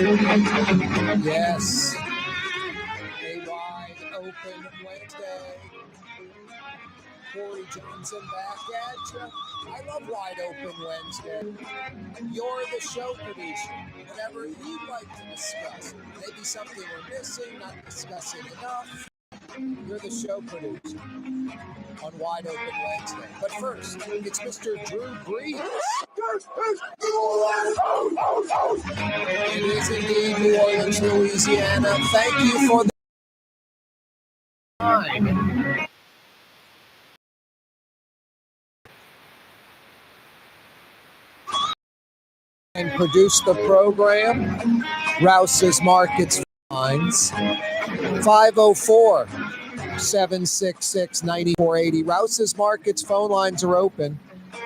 Yes, a wide open Wednesday. Corey Johnson back at you. I love wide open Wednesday. You're the show producer. Whatever you'd like to discuss, maybe something we're missing, not discussing enough. You're the show producer on Wide Open Wednesday. But first, it's Mr. Drew Brees. It is indeed New Orleans, Louisiana. Thank you for the time. And produce the program. Rouse's Markets Lines 504 766 9480. Rouse's Markets phone lines are open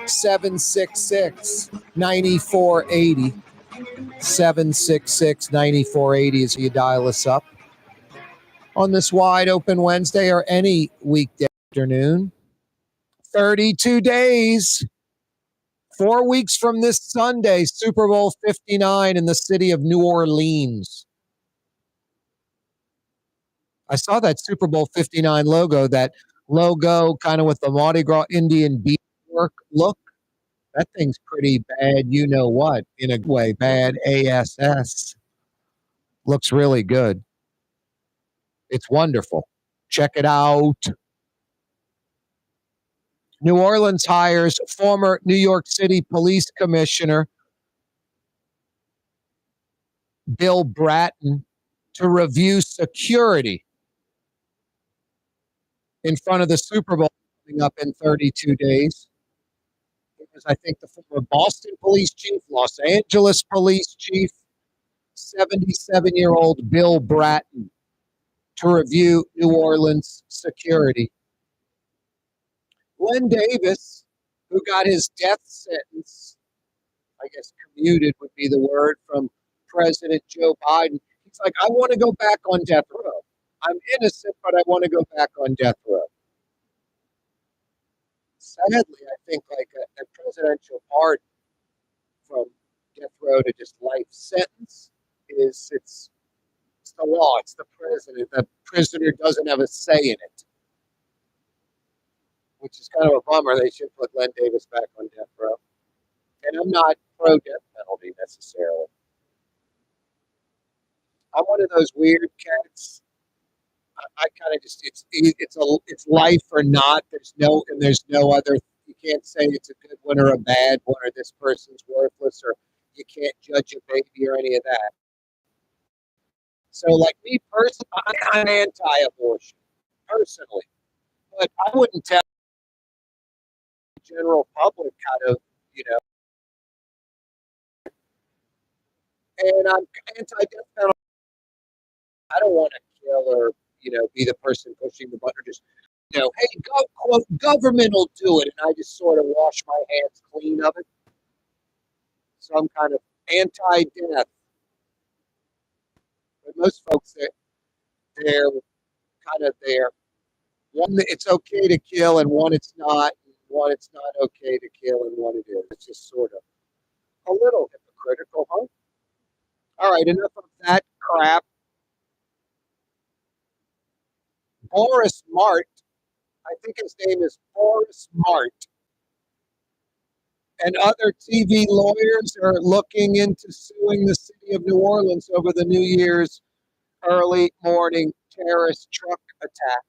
766 9480. 766 9480 as you dial us up on this wide open Wednesday or any weekday afternoon. 32 days. 4 weeks from this Sunday, Super Bowl 59 in the city of New Orleans. I saw that Super Bowl 59 logo, kind of with the Mardi Gras Indian beadwork look. That thing's pretty bad, you know what, in a way, bad ASS. Looks really good. It's wonderful. Check it out. New Orleans hires former New York City Police Commissioner Bill Bratton to review security in front of the Super Bowl coming up in 32 days. It was, I think, the former Boston Police Chief, Los Angeles Police Chief, 77-year-old Bill Bratton to review New Orleans security. Glenn Davis, who got his death sentence, I guess commuted would be the word, from President Joe Biden. He's like, I want to go back on death row. I'm innocent, but I want to go back on death row. Sadly, I think like a presidential pardon from death row to just life sentence it's the law. It's the president. The prisoner doesn't have a say in it, which is kind of a bummer. They should put Glenn Davis back on death row. And I'm not pro-death penalty necessarily. I'm one of those weird cats. I kind of just it's life or not. There's no other. You can't say it's a good one or a bad one or this person's worthless or you can't judge a baby or any of that. So, like me personally, I'm anti-abortion personally, but I wouldn't tell the general public how to, And I'm anti-death penalty. I don't want to kill or, be the person pushing the button or just, hey, quote, government will do it. And I just sort of wash my hands clean of it. So I'm kind of anti-death. But most folks, they're kind of there. One, it's okay to kill, and one, it's not. And one, it's not okay to kill, and one, it is. It's just sort of a little hypocritical, huh? All right, enough of that crap. Boris Mart, I think his name is Boris Mart, and other TV lawyers are looking into suing the city of New Orleans over the New Year's early morning terrorist truck attack.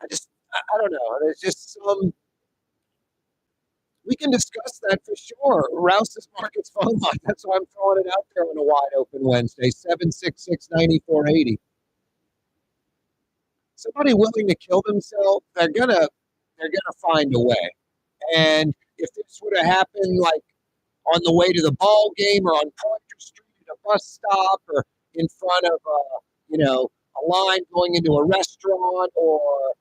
I don't know. There's just we can discuss that for sure. Rouse's Markets phone line. That's why I'm throwing it out there on a wide open Wednesday, 766-9480. Somebody willing to kill themselves, they're gonna find a way. And if this would have happened like on the way to the ball game or on Pointer Street at a bus stop or in front of a line going into a restaurant or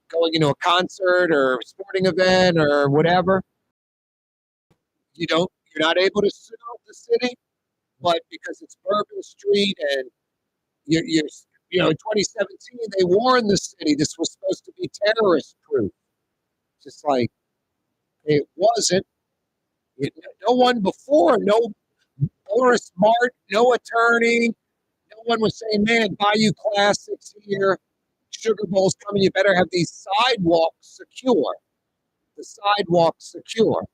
going into a concert or sporting event or whatever, you're not able to sue the city, but because it's Bourbon Street and you're in 2017 they warned the city this was supposed to be terrorist proof. Just like it wasn't. No one before, no Boris Smart, no attorney. No one was saying, man, Bayou Classics here. Sugar Bowl's coming. You better have these sidewalks secure. The sidewalks secure.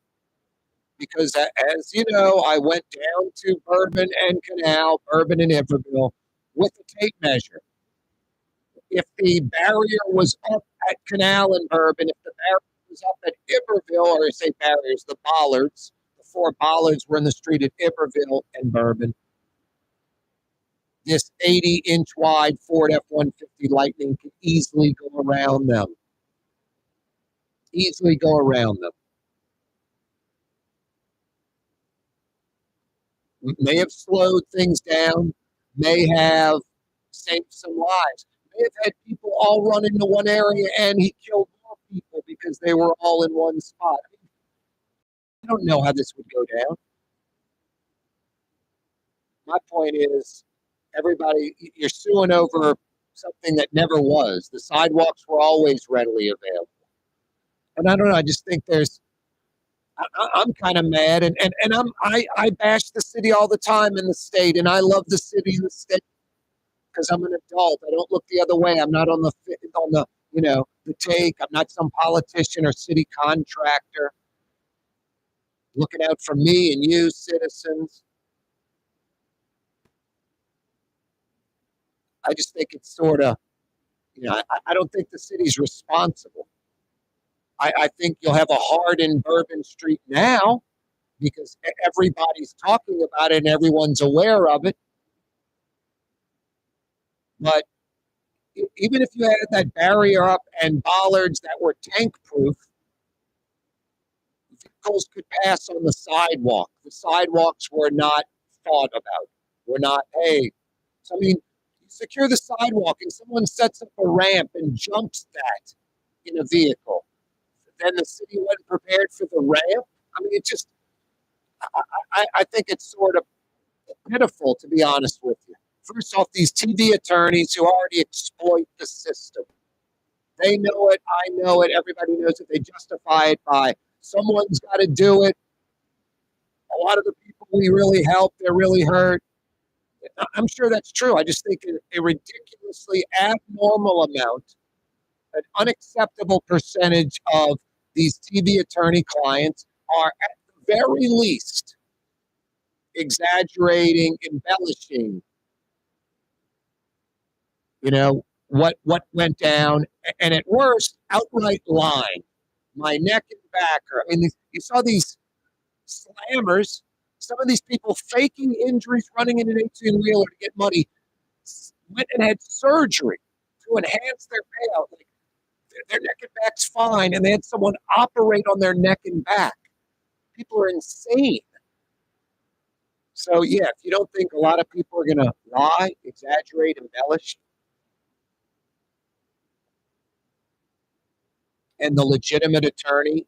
Because as you know, I went down to Bourbon and Canal, Bourbon and Iberville, with a tape measure. If the barrier was up at Canal and Bourbon, if the barrier was up at Iberville, or I say barriers, the bollards, the four bollards were in the street at Iberville and Bourbon. This 80-inch wide Ford F-150 Lightning could easily go around them. Easily go around them. May have slowed things down, may have saved some lives, may have had people all run into one area and he killed more people because they were all in one spot. I don't know how this would go down. My point is, everybody, you're suing over something that never was. The sidewalks were always readily available. And I don't know, I just think I'm kind of mad, and I bash the city all the time in the state, and I love the city and the state because I'm an adult. I don't look the other way. I'm not on the the take. I'm not some politician or city contractor looking out for me and you, citizens. I just think it's sort of, I don't think the city's responsible. I think you'll have a hard in Bourbon Street now because everybody's talking about it and everyone's aware of it. But even if you had that barrier up and bollards that were tank proof, vehicles could pass on the sidewalk. The sidewalks were not thought about. We're not, hey, so I mean, you secure the sidewalk and someone sets up a ramp and jumps that in a vehicle. Then the city wasn't prepared for the ramp. I mean, it just, I think it's sort of pitiful, to be honest with you. First off, these TV attorneys who already exploit the system. They know it. I know it. Everybody knows it. They justify it by someone's got to do it. A lot of the people we really help, they're really hurt. I'm sure that's true. I just think a ridiculously abnormal amount, an unacceptable percentage of these TV attorney clients are at the very least exaggerating, embellishing, what went down, and at worst, outright lying. My neck and back hurt. I mean, you saw these slammers, some of these people faking injuries, running in an 18-wheeler to get money, went and had surgery to enhance their payout. Like, their neck and back's fine, and they had someone operate on their neck and back. People are insane. So, yeah, if you don't think a lot of people are going to lie, exaggerate, embellish, and the legitimate attorney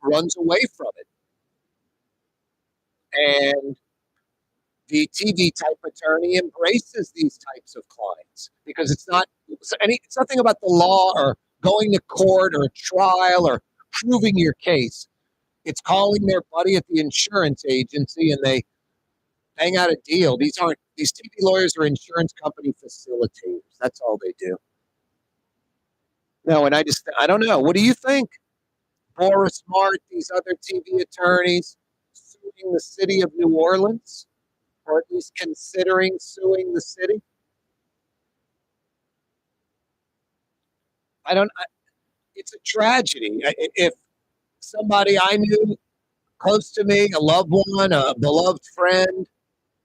runs away from it, and the TV type attorney embraces these types of clients because it's nothing about the law or going to court or a trial or proving your case. It's calling their buddy at the insurance agency and they hang out a deal. These TV lawyers are insurance company facilitators. That's all they do. No, and I don't know. What do you think? Boris Smart, these other TV attorneys suing the city of New Orleans, or at least considering suing the city? It's a tragedy. If somebody I knew close to me, a loved one, a beloved friend,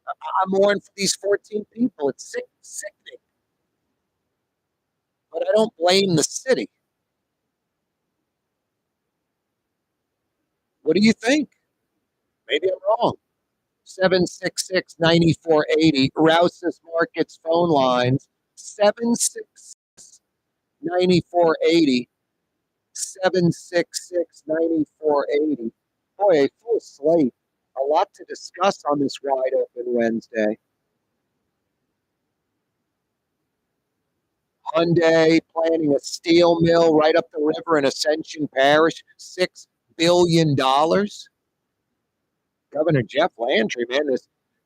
I mourn for these 14 people. It's sickening. But I don't blame the city. What do you think? Maybe I'm wrong. 766-9480. Rouse's Markets phone lines. 766-9480. 766-9480. Boy, a full slate. A lot to discuss on this wide open Wednesday. Hyundai planning a steel mill right up the river in Ascension Parish, $6 billion. Governor Jeff Landry, man,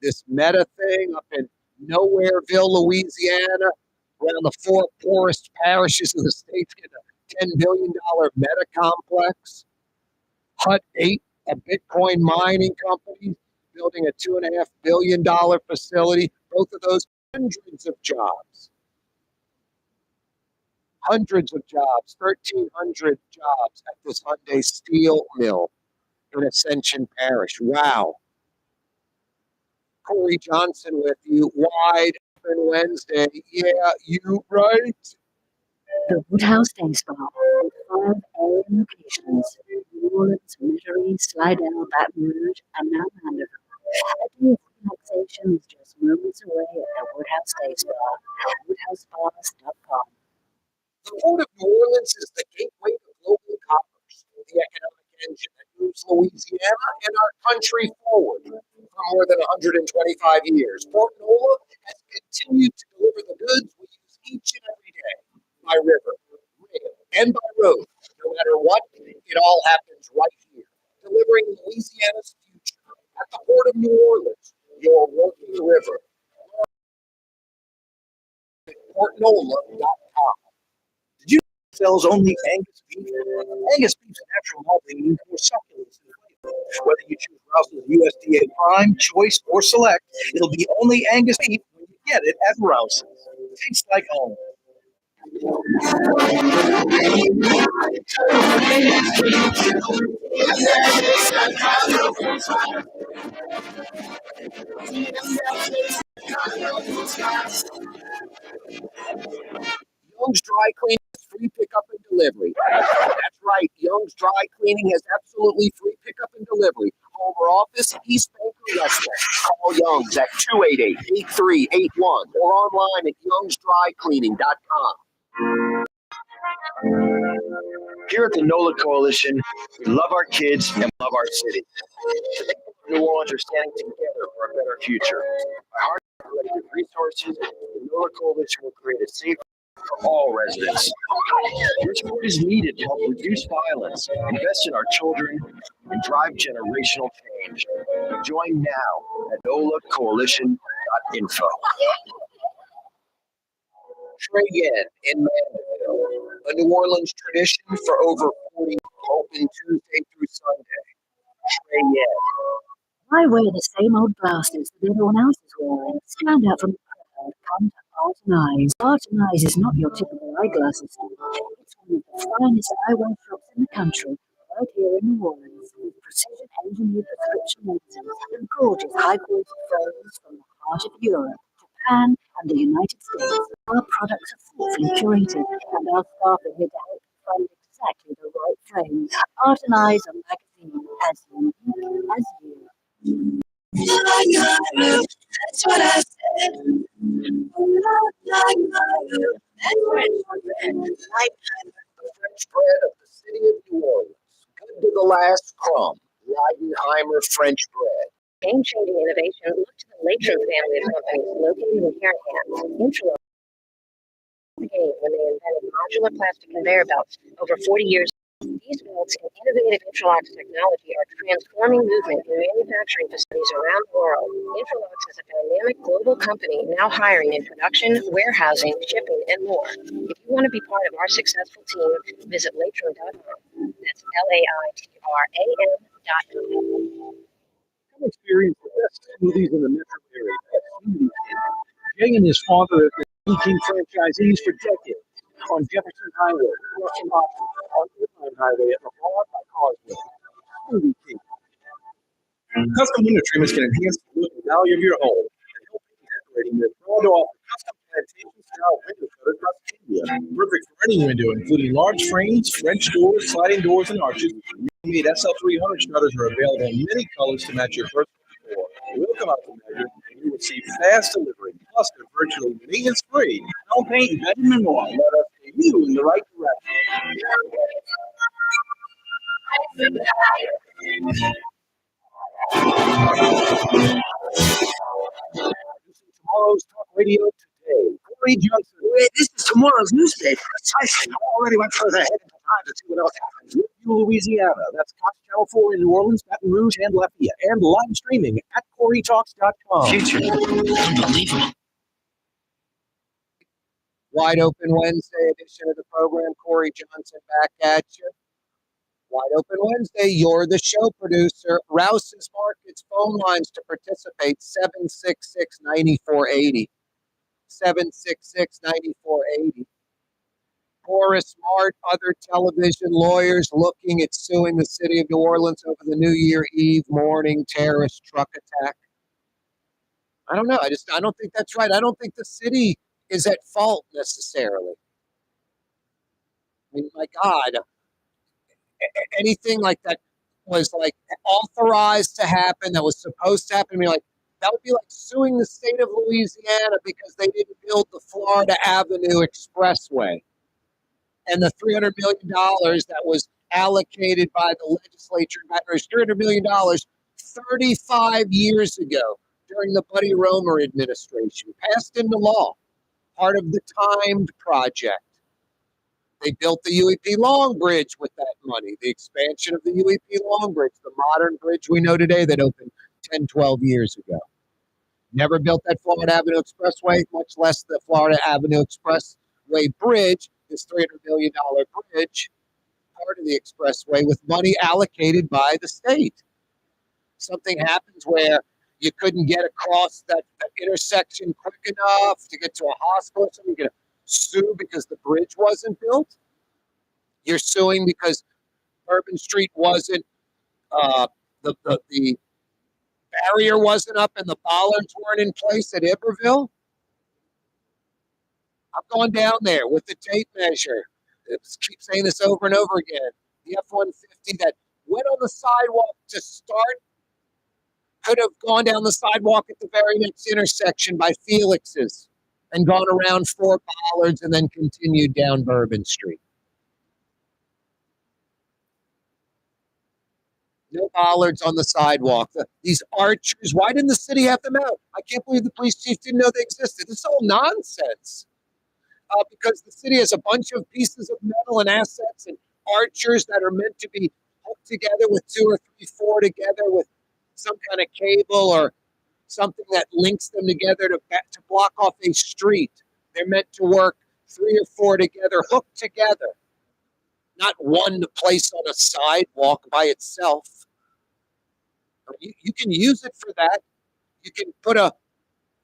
this meta thing up in Nowhereville, Louisiana, around the four poorest parishes in the state, getting a $10 billion meta complex. Hut 8, a Bitcoin mining company, building a $2.5 billion facility. Both of those, hundreds of jobs. Hundreds of jobs, 1,300 jobs at this Hyundai steel mill in Ascension Parish. Wow. Corey Johnson with you, wide open Wednesday. Yeah, you right. The Woodhouse Day Spa, with 5 area locations: New Orleans, Metairie, Slidell, Baton Rouge, and now Mandeville. A day of relaxation is just moments away at the Woodhouse Day Spa, woodhousespas.com. The Port of New Orleans is the gateway to global commerce, the economic engine that moves Louisiana and our country forward for more than 125 years. Port NOLA has continued to deliver the goods we use each and every day by river, rail, and by road. No matter what, it all happens right here, delivering Louisiana's future at the Port of New Orleans, your working river. PortNola.com. Sells only Angus beef. Angus beef's natural malting means more succulence and flavor. Whether you choose Rouse's USDA Prime, Choice, or Select, it'll be only Angus beef when you get it at Rouse's. Tastes like home. Young's Dry Cleaning has free pickup and delivery. That's right. Young's Dry Cleaning has absolutely free pickup and delivery. Home or office, East Bank or Westland. Call Young's at 288-8381 or online at youngsdrycleaning.com. Here at the NOLA Coalition, we love our kids and love our city. The people of New Orleans are standing together for a better future. By harnessing collective resources, the NOLA Coalition will create a safe for all residents. Your support is needed to help reduce violence, invest in our children, and drive generational change. Join now at nolacoalition.info. Trey in Mandeville, a New Orleans tradition for over 40, open Tuesday through Sunday. Trey. Why wear the same old glasses that everyone else is wearing? Stand out from the crowd. Come to Art and Eyes. Art and Eyes is not your typical eyeglasses store. It's one of the finest eyewear shops in the country, right here in New Orleans, with precision engineered prescription lenses and gorgeous high-quality frames from the heart of Europe, Japan, and the United States. Our products are thoughtfully curated, and our staff are here to help you find exactly the right frame. Art and Eyes are magazine as unique as you. That's what I said. The French bread of the city of New Orleans. Good to the last crumb. Leidenheimer French bread. Game-changing innovation. Look to the Latrim family of companies located in Harahan. Intralog the game when they invented modular plastic conveyor belts over 40 years. These belts and innovative Intralog's technology are transforming movement in manufacturing facilities around the world. Intralog's is a dynamic global company now hiring in production, warehousing, shipping, and more. If you want to be part of our successful team, visit Latrim.com. That's LAITRAM.com. Come experience the best smoothies in the metro area at Smoothie King. Jay and his father have been Smoothie King franchisees for decades on Jefferson Highway, Russian on Woodline Highway at Lamar by Causeway. Smoothie King. Custom window treatments can enhance the look and value of your home and help in decorating with proud to offer custom plantation-style window shutters across India. Perfect for any window, including large frames, French doors, sliding doors, and arches. Made SL300 shutters are available in many colors to match your personal decor. We'll come out to measure, and you will see fast delivery, plus they're virtually maintenance-free. No paint, bedroom, and more. Let us get you in the right direction. Tomorrow's Talk Radio today. Corey Johnson. This is tomorrow's newspaper. I already went further ahead in time to see what else happens. Louisiana. That's Cox Channel 4 in New Orleans, Baton Rouge, and Lafayette. And live streaming at CoreyTalks.com. Future. Unbelievable. Wide Open Wednesday edition of the program. Corey Johnson back at you. Wide Open Wednesday. You're the show producer. Rouse's Markets phone lines to participate 766-9480. 766-9480. Horace Mart, other television lawyers looking at suing the city of New Orleans over the New Year Eve morning terrorist truck attack. I don't know. I don't think that's right. I don't think the city is at fault necessarily. I mean, my God, anything like that was like authorized to happen, that was supposed to happen. I mean, like that would be like suing the state of Louisiana because they didn't build the Florida Avenue Expressway. And the $300 million that was allocated by the legislature in Baton Rouge, $300 million 35 years ago during the Buddy Roemer administration, passed into law, part of the timed project. They built the UEP Long Bridge with that money, the expansion of the UEP Long Bridge, the modern bridge we know today that opened 10, 12 years ago. Never built that Florida Avenue Expressway, much less the Florida Avenue Expressway Bridge, this $300 million bridge, part of the expressway with money allocated by the state. Something happens where you couldn't get across that intersection quick enough to get to a hospital, so you're going to sue because the bridge wasn't built. You're suing because Bourbon Street wasn't, the barrier wasn't up and the bollards weren't in place at Iberville. I've gone down there with the tape measure. I keep saying this over and over again. The F-150 that went on the sidewalk to start could have gone down the sidewalk at the very next intersection by Felix's and gone around 4 bollards and then continued down Bourbon Street. No bollards on the sidewalk. These archers, why didn't the city have them out? I can't believe the police chief didn't know they existed. This is all nonsense. Because the city has a bunch of pieces of metal and assets and archers that are meant to be hooked together with 2 or 3, 4 together with some kind of cable or something that links them together to block off a street. They're meant to work 3 or 4 together, hooked together, not one to place on a sidewalk by itself. You can use it for that. You can put a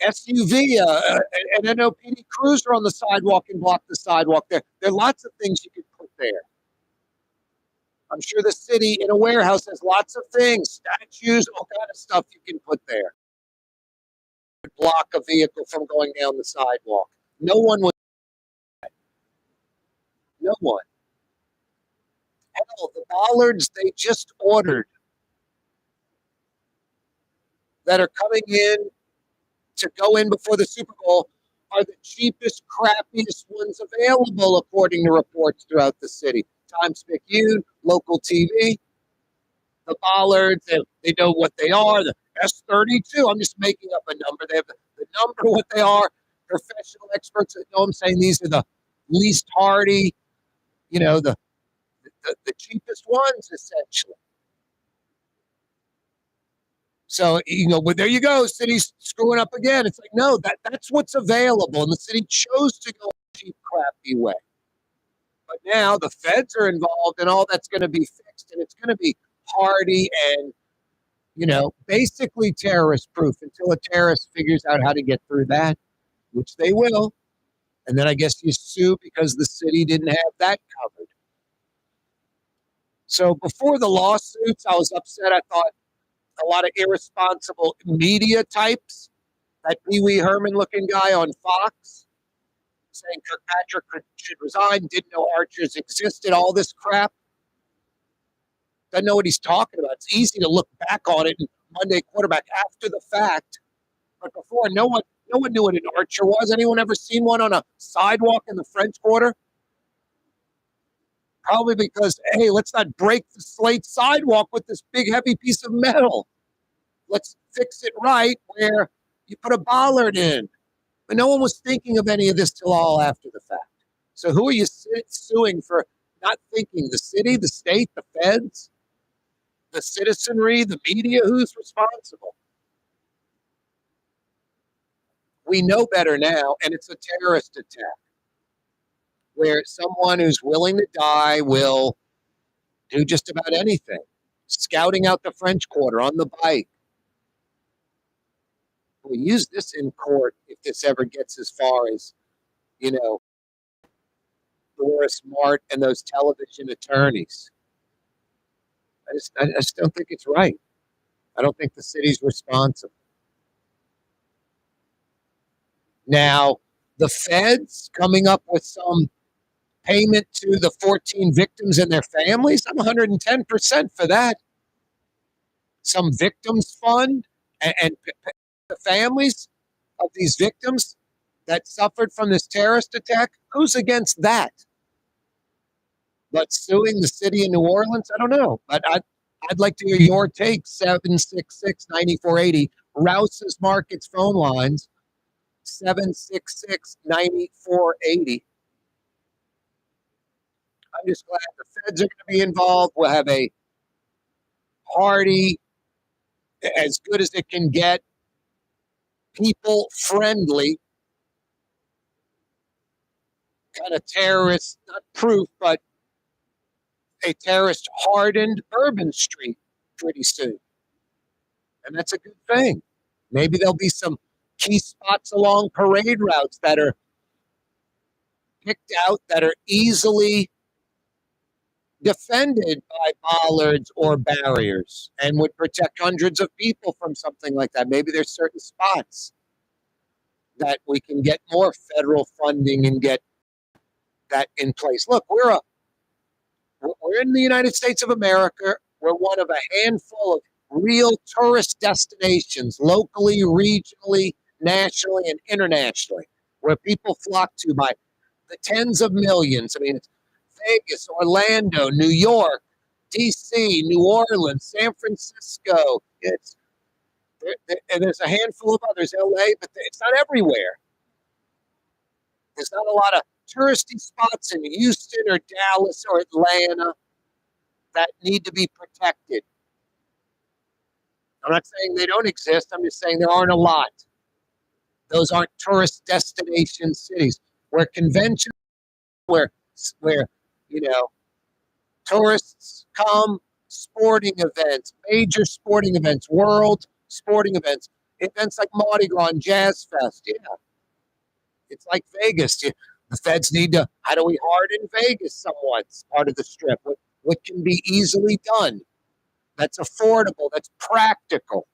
SUV, an NOPD cruiser on the sidewalk and block the sidewalk there. There are lots of things you could put there. I'm sure the city in a warehouse has lots of things, statues, all kind of stuff you can put there. Block a vehicle from going down the sidewalk. No one would. No one. Hell, the bollards they just ordered that are coming in to go in before the Super Bowl are the cheapest, crappiest ones available, according to reports throughout the city. Times-Picayune, local TV. The bollards, they know what they are. The S-32, I'm just making up a number. They have the number, what they are. Professional experts that know I'm saying these are the least hardy, the cheapest ones, essentially. So, but there you go. City's screwing up again. It's like, no, that's what's available. And the city chose to go a cheap, crappy way. But now the feds are involved and all that's going to be fixed. And it's going to be hardy and, basically terrorist proof until a terrorist figures out how to get through that, which they will. And then I guess you sue because the city didn't have that covered. So before the lawsuits, I was upset. I thought, a lot of irresponsible media types. That Pee Wee Herman looking guy on Fox saying Kirkpatrick should resign, didn't know archers existed, all this crap. Doesn't know what he's talking about. It's easy to look back on it and Monday quarterback after the fact. But before, no one knew what an archer was. Anyone ever seen one on a sidewalk in the French Quarter? Probably because, hey, let's not break the slate sidewalk with this big, heavy piece of metal. Let's fix it right where you put a bollard in. But no one was thinking of any of this till all after the fact. So who are you suing for not thinking the city, the state, the feds, the citizenry, the media, who's responsible? We know better now, and it's a terrorist attack where someone who's willing to die will do just about anything. Scouting out the French Quarter on the bike. We'll use this in court if this ever gets as far as, Doris Mart and those television attorneys. I just don't think it's right. I don't think the city's responsible. Now, the feds coming up with some payment to the 14 victims and their families, I'm 110% for that. Some victims fund and the families of these victims that suffered from this terrorist attack, who's against that? But suing the city of New Orleans, I don't know. But I'd like to hear your take. 766-9480. Rouse's Markets phone lines, 766-9480. I'm just glad the feds are going to be involved. We'll have a party as good as it can get, people friendly, kind of terrorist, not proof, but a terrorist hardened Bourbon Street pretty soon. And that's a good thing. Maybe there'll be some key spots along parade routes that are picked out that are easily defended by bollards or barriers and would protect hundreds of people from something like that. Maybe there's certain spots that we can get more federal funding and get that in place. Look, we're in the United States of America. We're one of a handful of real tourist destinations, locally, regionally, nationally, and internationally, where people flock to by the tens of millions. I mean, it's Vegas, Orlando, New York, D.C., New Orleans, San Francisco. And there's a handful of others, L.A., but it's not everywhere. There's not a lot of touristy spots in Houston or Dallas or Atlanta that need to be protected. I'm not saying they don't exist. I'm just saying there aren't a lot. Those aren't tourist destination cities where conventions, where tourists come, sporting events, major sporting events, world sporting events like Mardi Gras and Jazz Fest. Yeah, it's like Vegas. The feds need to. How do we harden Vegas somewhat? It's part of the strip. What can be easily done? That's affordable. That's practical.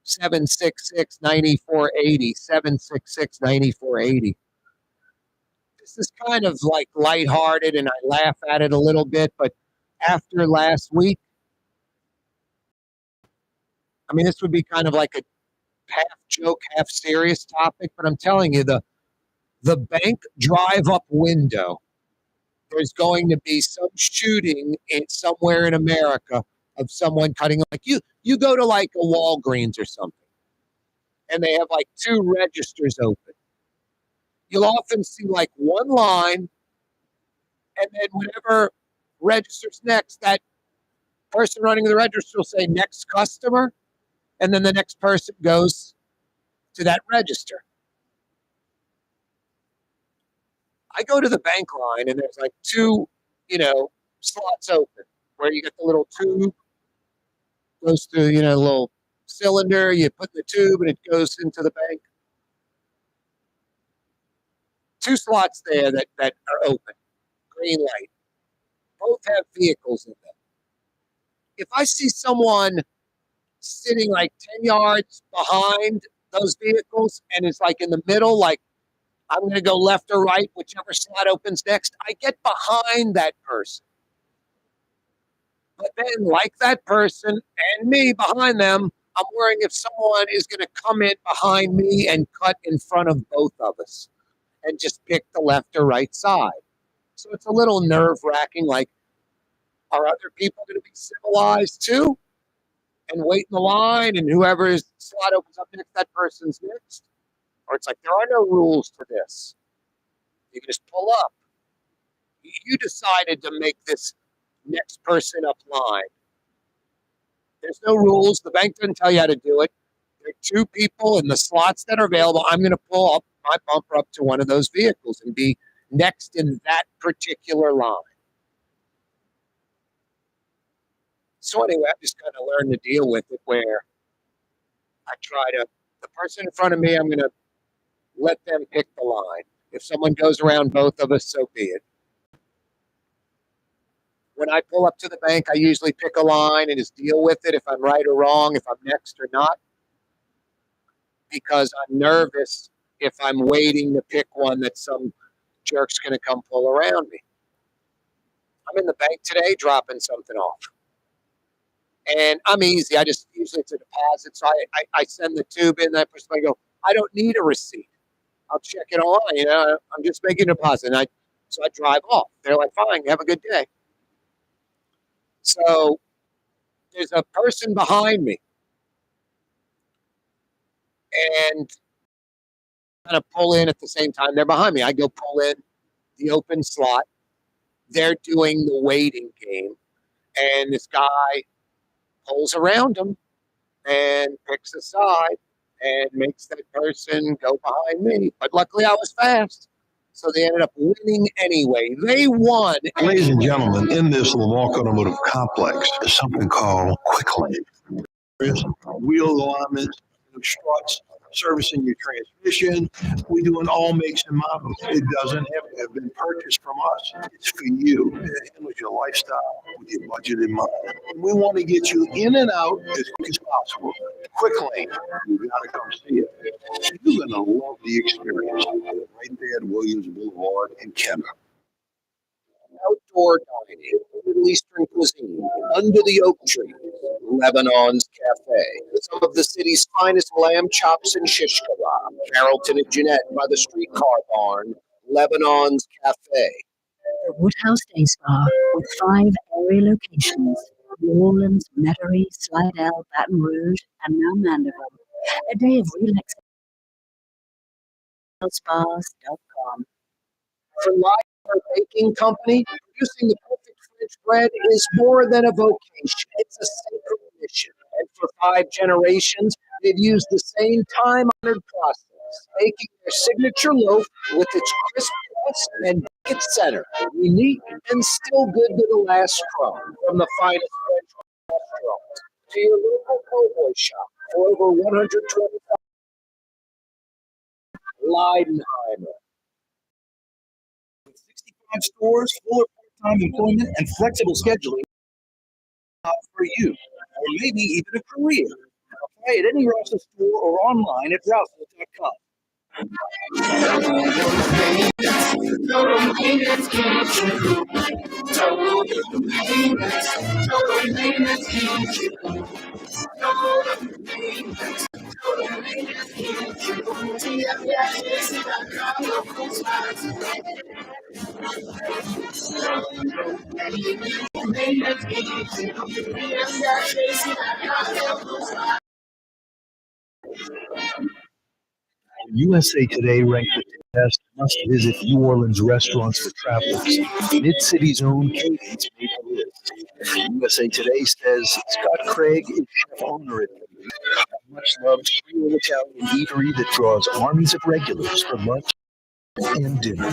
766-9480. 766-9480. This is kind of like lighthearted, and I laugh at it a little bit. But after last week, I mean, this would be kind of like a half joke, half serious topic. But I'm telling you, the bank drive-up window. There's going to be some shooting somewhere in America of someone cutting, like you go to like a Walgreens or something, and they have like two registers open. You'll often see like one line, and then whatever registers next, that person running the register will say next customer, and then the next person goes to that register. I go to the bank line and there's like two, slots open where you get the little tube, goes to, a little cylinder, you put the tube and it goes into the bank. Two slots there that are open, green light. Both have vehicles in them. If I see someone sitting like 10 yards behind those vehicles and it's like in the middle, like I'm going to go left or right, whichever slot opens next, I get behind that person. But then, like that person and me behind them, I'm worrying if someone is going to come in behind me and cut in front of both of us and just pick the left or right side. So it's a little nerve-wracking, like, are other people going to be civilized too and wait in the line, and whoever's slot opens up next, that person's next? Or it's like, there are no rules to this. You can just pull up. You decided to make this next person up line. There's no rules. The bank doesn't tell you how to do it. There are two people in the slots that are available. I'm going to pull up my bumper up to one of those vehicles and be next in that particular line. So anyway, I've just kind of learned to deal with it where I try to, the person in front of me, I'm going to let them pick the line. If someone goes around both of us, so be it. When I pull up to the bank, I usually pick a line and just deal with it if I'm right or wrong, if I'm next or not, because I'm nervous if I'm waiting to pick one that some jerk's going to come pull around me. I'm in the bank today dropping something off. And I'm easy. I just, usually it's a deposit. So I send the tube in. That person, I go, I don't need a receipt. I'll check it online. You know, I'm just making a deposit. And so I drive off. They're like, fine, have a good day. So there's a person behind me. And kind of pull in at the same time. They're behind me. I go pull in the open slot. They're doing the waiting game. And this guy pulls around them and picks a side and makes that person go behind me. But luckily I was fast. So they ended up winning anyway. They won. Ladies and gentlemen, in this Lavalley Automotive Complex is something called Quick Lane. There's wheel alignments, struts, servicing your transmission. We do in all makes and models. It doesn't have to have been purchased from us. It's for you. It handles your lifestyle with your budget in mind. And we want to get you in and out as quick as possible. Quick Lane, you've got to come see it. You're going to love the experience right there at Williams Boulevard in Kenner. Outdoor dining, Middle Eastern cuisine, under the oak tree, Lebanon's Cafe. Some of the city's finest lamb chops and shish kebab. Carrollton and Jeanette by the streetcar barn, Lebanon's Cafe. The Woodhouse Day Spa with 5 area locations: New Orleans, Metairie, Slidell, Baton Rouge, and now Mandeville. A day of relaxation. Spas.com. For Lifer Baking Company, producing the perfect French bread is more than a vocation. It's a sacred mission. And for 5 generations, they've used the same time-honored process, making their signature loaf with its crisp crust and biscuit center, unique and still good to the last crumb. From the finest French restaurants to your local cowboy shop for over 125 Leidenheimer. 65 stores, full of part-time employment, and flexible scheduling for you, or maybe even a career. Apply at any Rouse's store or online at rouse's.com. USA Today ranked the best must-visit New Orleans restaurants for travelers. Mid-City's own Cadence made the list. USA Today says Scott Craig is chef owner at a much-loved Creole Italian eatery that draws armies of regulars for lunch and dinner.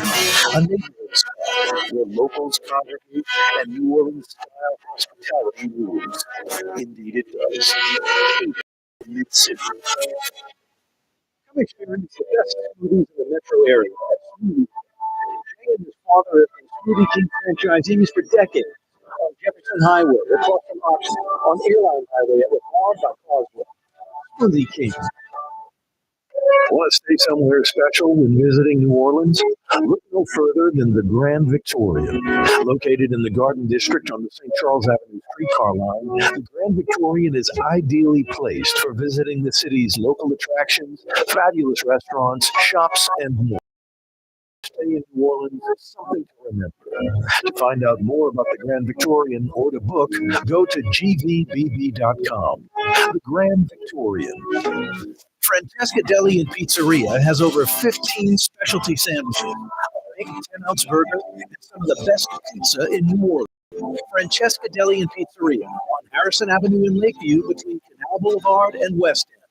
A neighborhood spot where locals congregate and New Orleans-style hospitality rules. Indeed it does. Mid-City. Come experience the best smoothies in the metro area at Smoothie King. Jay and his father have been Smoothie King franchisees for decades on Jefferson Highway, across from Oxford, on Airline Highway at Lamar by Causeway. Smoothie King. Want to stay somewhere special when visiting New Orleans? Look no further than the Grand Victorian. Located in the Garden District on the St. Charles Avenue streetcar line, the Grand Victorian is ideally placed for visiting the city's local attractions, fabulous restaurants, shops, and more. Stay in New Orleans is something to remember. To find out more about the Grand Victorian or to book, go to gvbb.com. The Grand Victorian. Francesca Deli and Pizzeria has over 15 specialty sandwiches, steak, 10-ounce burger, and some of the best pizza in New Orleans. Francesca Deli and Pizzeria on Harrison Avenue in Lakeview between Canal Boulevard and West End.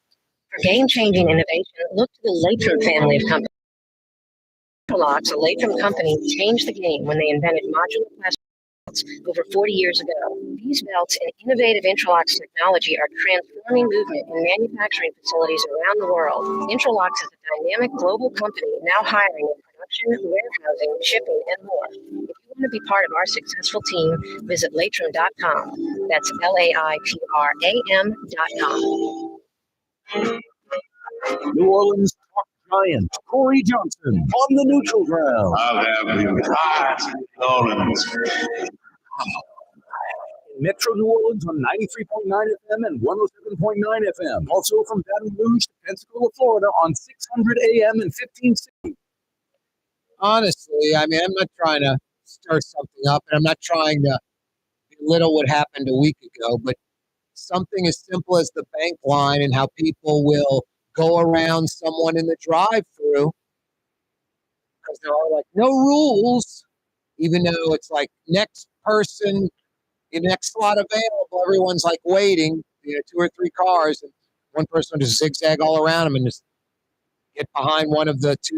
For game-changing innovation, look to the Latrim family of companies. Interlocks, a Latrim company, changed the game when they invented modular plastic belts over 40 years ago. These belts and innovative Interlocks technology are transforming movement in manufacturing facilities around the world. Interlocks is a dynamic global company now hiring in production, warehousing, shipping, and more. If you want to be part of our successful team, visit latrim.com. That's LAITRAM.com. New Orleans Talk Giant Corey Johnson on the neutral ground. I'll have you hot New Orleans. Metro New Orleans on 93.9 FM and 107.9 FM. Also from Baton Rouge to Pensacola, Florida on 600 AM and 1560. Honestly, I mean, I'm not trying to stir something up, and I'm not trying to belittle what happened a week ago, but something as simple as the bank line and how people will go around someone in the drive-through because there are like no rules, even though it's like next person, the next slot available, everyone's like waiting, 2 or 3 cars, and one person will just zigzag all around them and just get behind one of the 2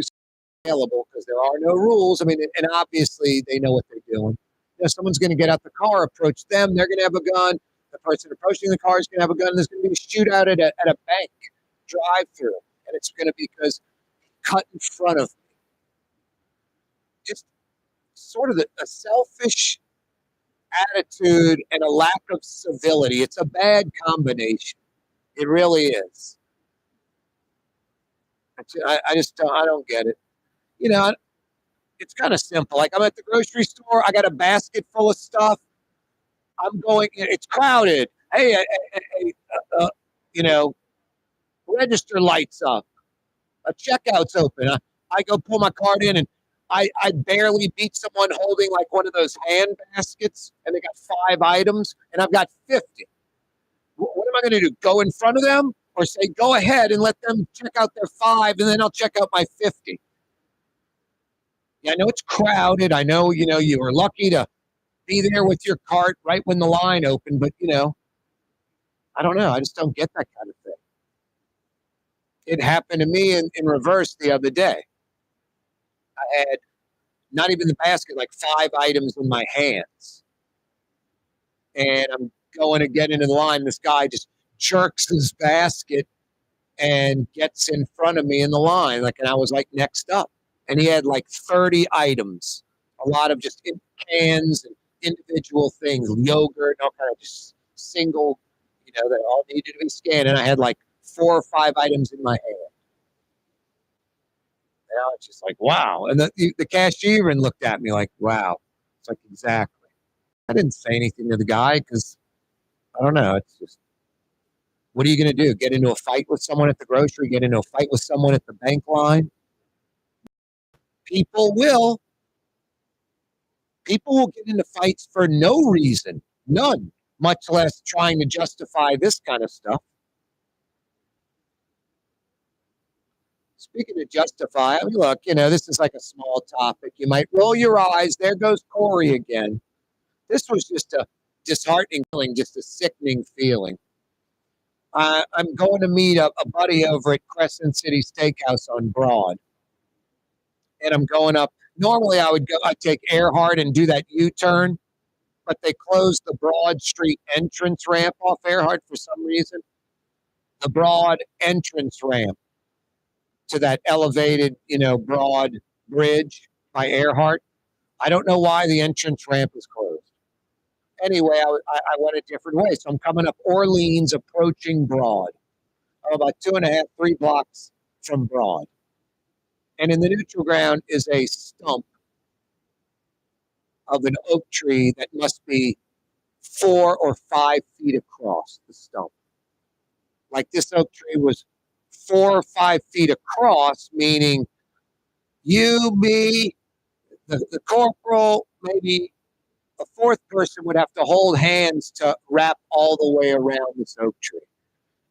available because there are no rules. I mean, and obviously they know what they're doing. Someone's going to get out the car, approach them, they're going to have a gun. The person approaching the car is going to have a gun. There's going to be a shootout at a bank drive-through, and it's going to be because cut in front of me. Just sort of a selfish attitude and a lack of civility. It's a bad combination. It really is. I just don't get it. It's kind of simple. Like I'm at the grocery store. I got a basket full of stuff. I'm going. It's crowded. Hey, register lights up. A checkout's open. I go pull my card in, and I barely beat someone holding like one of those hand baskets, and they got 5 items, and I've got 50. What am I going to do? Go in front of them, or say go ahead and let them check out their 5, and then I'll check out my 50? Yeah, I know it's crowded. I know you were lucky to be there with your cart right when the line opened, but I don't know. I just don't get that kind of thing. It happened to me in reverse the other day. I had not even the basket, like 5 items in my hands. And I'm going to get into the line. This guy just jerks his basket and gets in front of me in the line. And I was like next up. And he had like 30 items, a lot of just cans and individual things, yogurt, and all kind of just single, that all needed to be scanned. And I had like 4 or 5 items in my hand. And I was just like, wow. And the cashier even looked at me like, wow. It's like, exactly. I didn't say anything to the guy because, I don't know. It's just, what are you going to do? Get into a fight with someone at the grocery? Get into a fight with someone at the bank line? People will get into fights for no reason, none, much less trying to justify this kind of stuff. Speaking of justify, I mean, look, this is like a small topic. You might roll your eyes. There goes Corey again. This was just a disheartening feeling, just a sickening feeling. I'm going to meet a buddy over at Crescent City Steakhouse on Broad. And I'm going up. Normally, I'd take Earhart and do that U-turn, but they closed the Broad Street entrance ramp off Earhart for some reason. The Broad entrance ramp to that elevated, Broad bridge by Earhart. I don't know why the entrance ramp is closed. Anyway, I went a different way. So I'm coming up Orleans, approaching Broad. I'm about 2.5, 3 blocks from Broad. And in the neutral ground is a stump of an oak tree that must be 4 or 5 feet across, the stump. Like this oak tree was 4 or 5 feet across, meaning you, me, the corporal, maybe a 4th person would have to hold hands to wrap all the way around this oak tree.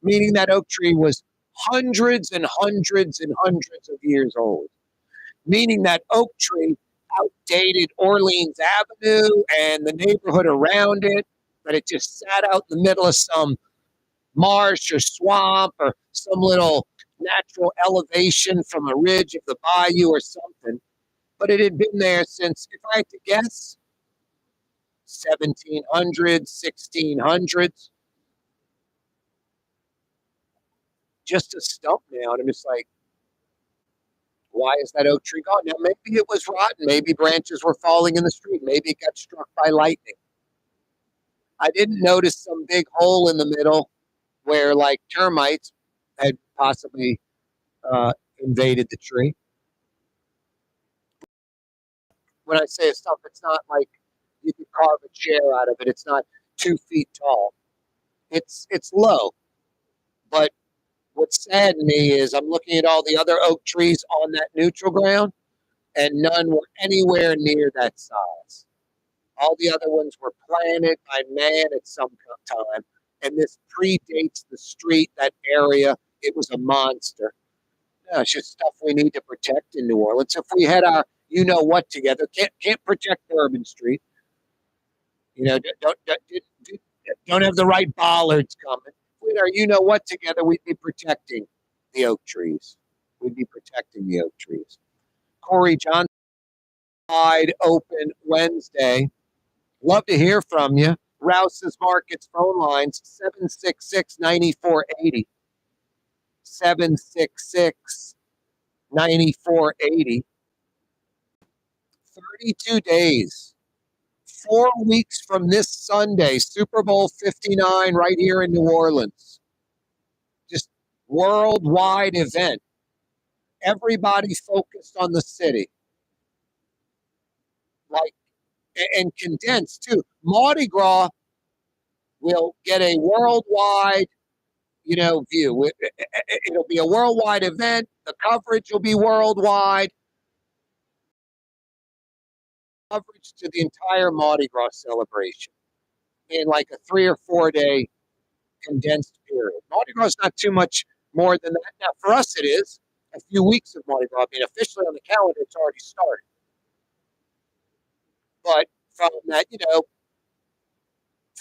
Meaning that oak tree was hundreds and hundreds and hundreds of years old. Meaning that oak tree outdated Orleans Avenue and the neighborhood around it, but it just sat out in the middle of some marsh or swamp or some little natural elevation from a ridge of the bayou or something. But it had been there since, if I had to guess, 1700s, 1600s. Just a stump now. And I'm just like, why is that oak tree gone? Now, maybe it was rotten. Maybe branches were falling in the street. Maybe it got struck by lightning. I didn't notice some big hole in the middle where like termites had possibly invaded the tree. When I say a stump, it's not like you could carve a chair out of it. It's not 2 feet tall. It's low. But what saddened me is I'm looking at all the other oak trees on that neutral ground, and none were anywhere near that size. All the other ones were planted by man at some time, and this predates the street, that area. It was a monster. No, it's just stuff we need to protect in New Orleans. If we had our you know what together, can't protect Bourbon Street. Don't have the right bollards coming. If we had our you know what together, we'd be protecting the oak trees. We'd be protecting the oak trees. Corey Johnson, wide open Wednesday. Love to hear from you. Rouse's Markets phone lines 766-9480. 766-9480. 32 days. 4 weeks from this Sunday, Super Bowl 59 right here in New Orleans. Just worldwide event. Everybody focused on the city. And condensed too. Mardi Gras will get a worldwide, view. It'll be a worldwide event. The coverage will be worldwide. Coverage to the entire Mardi Gras celebration in like a 3 or 4 day condensed period. Mardi Gras is not too much more than that. Now, for us, it is a few weeks of Mardi Gras. I mean, officially on the calendar, it's already started. But from that,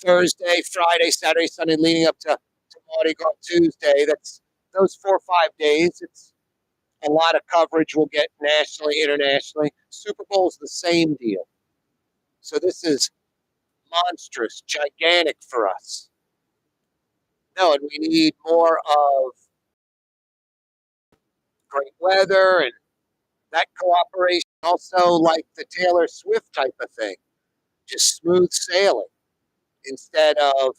Thursday, Friday, Saturday, Sunday, leading up to Mardi Gras Tuesday, that's those 4 or 5 days. It's a lot of coverage we'll get nationally, internationally. Super Bowl is the same deal. So this is monstrous, gigantic for us. No, and we need more of great weather and that cooperation. Also, like the Taylor Swift type of thing, just smooth sailing instead of,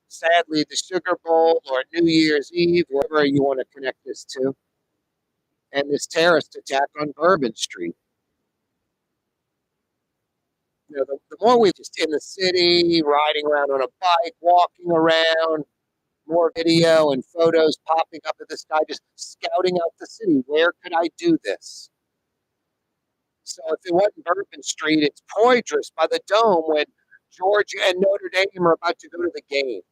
sadly, the Sugar Bowl or New Year's Eve, wherever you want to connect this to, and this terrorist attack on Bourbon Street. The more we just in the city, riding around on a bike, walking around, more video and photos popping up of this guy just scouting out the city. Where could I do this? So if it wasn't Bourbon Street, it's Poydras by the Dome when Georgia and Notre Dame are about to go to the game.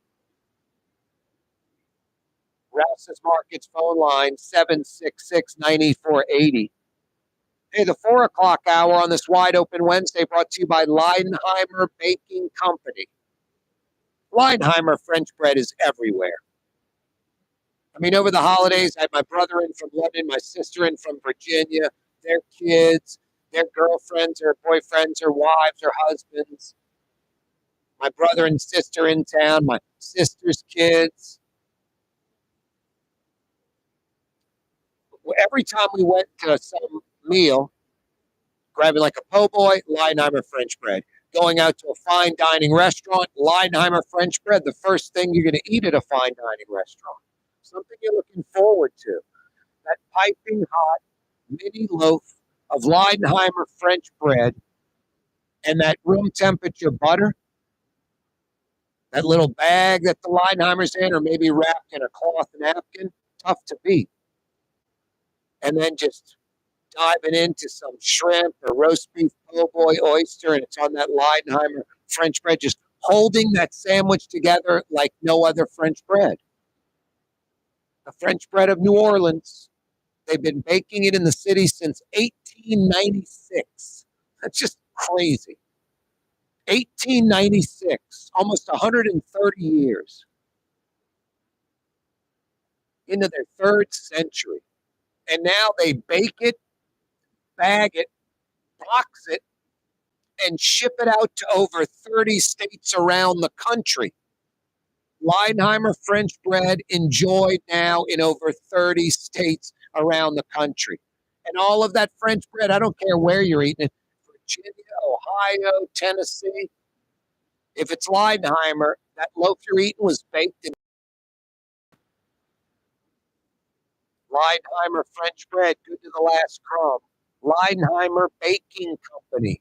Rouse's Markets phone line 766-9480. Hey, the 4 o'clock hour on this wide open Wednesday brought to you by Leidenheimer Baking Company. Leidenheimer French bread is everywhere. I mean, over the holidays, I had my brother in from London, my sister in from Virginia, their kids, their girlfriends or boyfriends or wives or husbands. My brother and sister in town, my sister's kids. Every time we went to some meal, grabbing like a po' boy, Leidenheimer French bread. Going out to a fine dining restaurant, Leidenheimer French bread, the first thing you're going to eat at a fine dining restaurant. Something you're looking forward to. That piping hot mini loaf of Leidenheimer French bread and that room temperature butter, that little bag that the Leidenheimer's in, or maybe wrapped in a cloth napkin, tough to beat. And then just diving into some shrimp or roast beef po' boy oyster, and it's on that Leidenheimer French bread, just holding that sandwich together like no other French bread. The French bread of New Orleans. They've been baking it in the city since 1896. That's just crazy. 1896, almost 130 years into their third century. And now they bake it, bag it, box it, and ship it out to over 30 states around the country. Leidenheimer French bread enjoyed now in over 30 states around the country. And all of that French bread, I don't care where you're eating it, Virginia, Ohio, Tennessee. If it's Leidenheimer, that loaf you're eating was baked in Leidenheimer French bread, good to the last crumb. Leidenheimer Baking Company.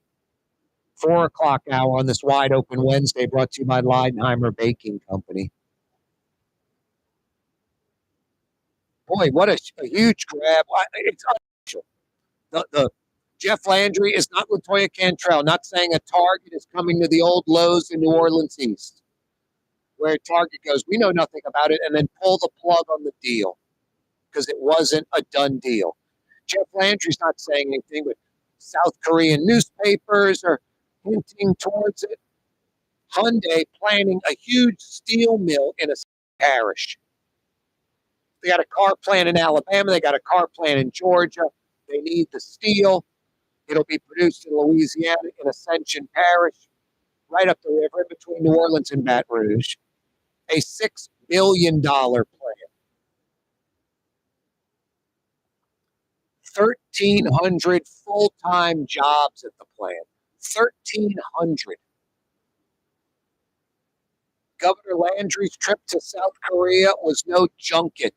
4 o'clock hour on this wide open Wednesday, brought to you by Leidenheimer Baking Company. Boy, what a huge grab. It's unusual. The Jeff Landry is not Latoya Cantrell, not saying a Target is coming to the old Lowe's in New Orleans East, where Target goes, we know nothing about it, and then pull the plug on the deal because it wasn't a done deal. Jeff Landry's not saying anything, but South Korean newspapers are hinting towards it. Hyundai planning a huge steel mill in a parish. They got a car plant in Alabama. They got a car plant in Georgia. They need the steel. It'll be produced in Louisiana in Ascension Parish, right up the river in between New Orleans and Baton Rouge. A $6 billion plan. 1,300 full-time jobs at the plant. 1,300. Governor Landry's trip to South Korea was no junket.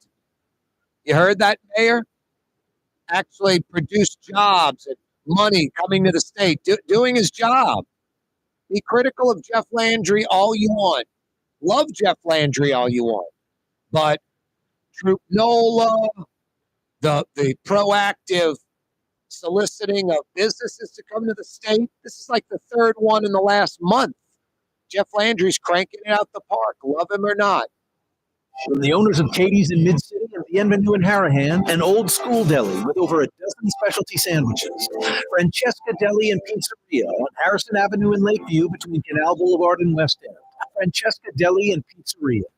You heard that, Mayor? Actually produced jobs and money coming to the state, doing his job. Be critical of Jeff Landry all you want. Love Jeff Landry all you want. But Troop NOLA, the proactive soliciting of businesses to come to the state, this is like the third one in the last month. Jeff Landry's cranking it out the park, love him or not. From the owners of Katie's in Mid-City and Bienvenue in Harahan, an old school deli with over a dozen specialty sandwiches. Francesca Deli and Pizzeria on Harrison Avenue in Lakeview between Canal Boulevard and West End. Francesca Deli and Pizzeria.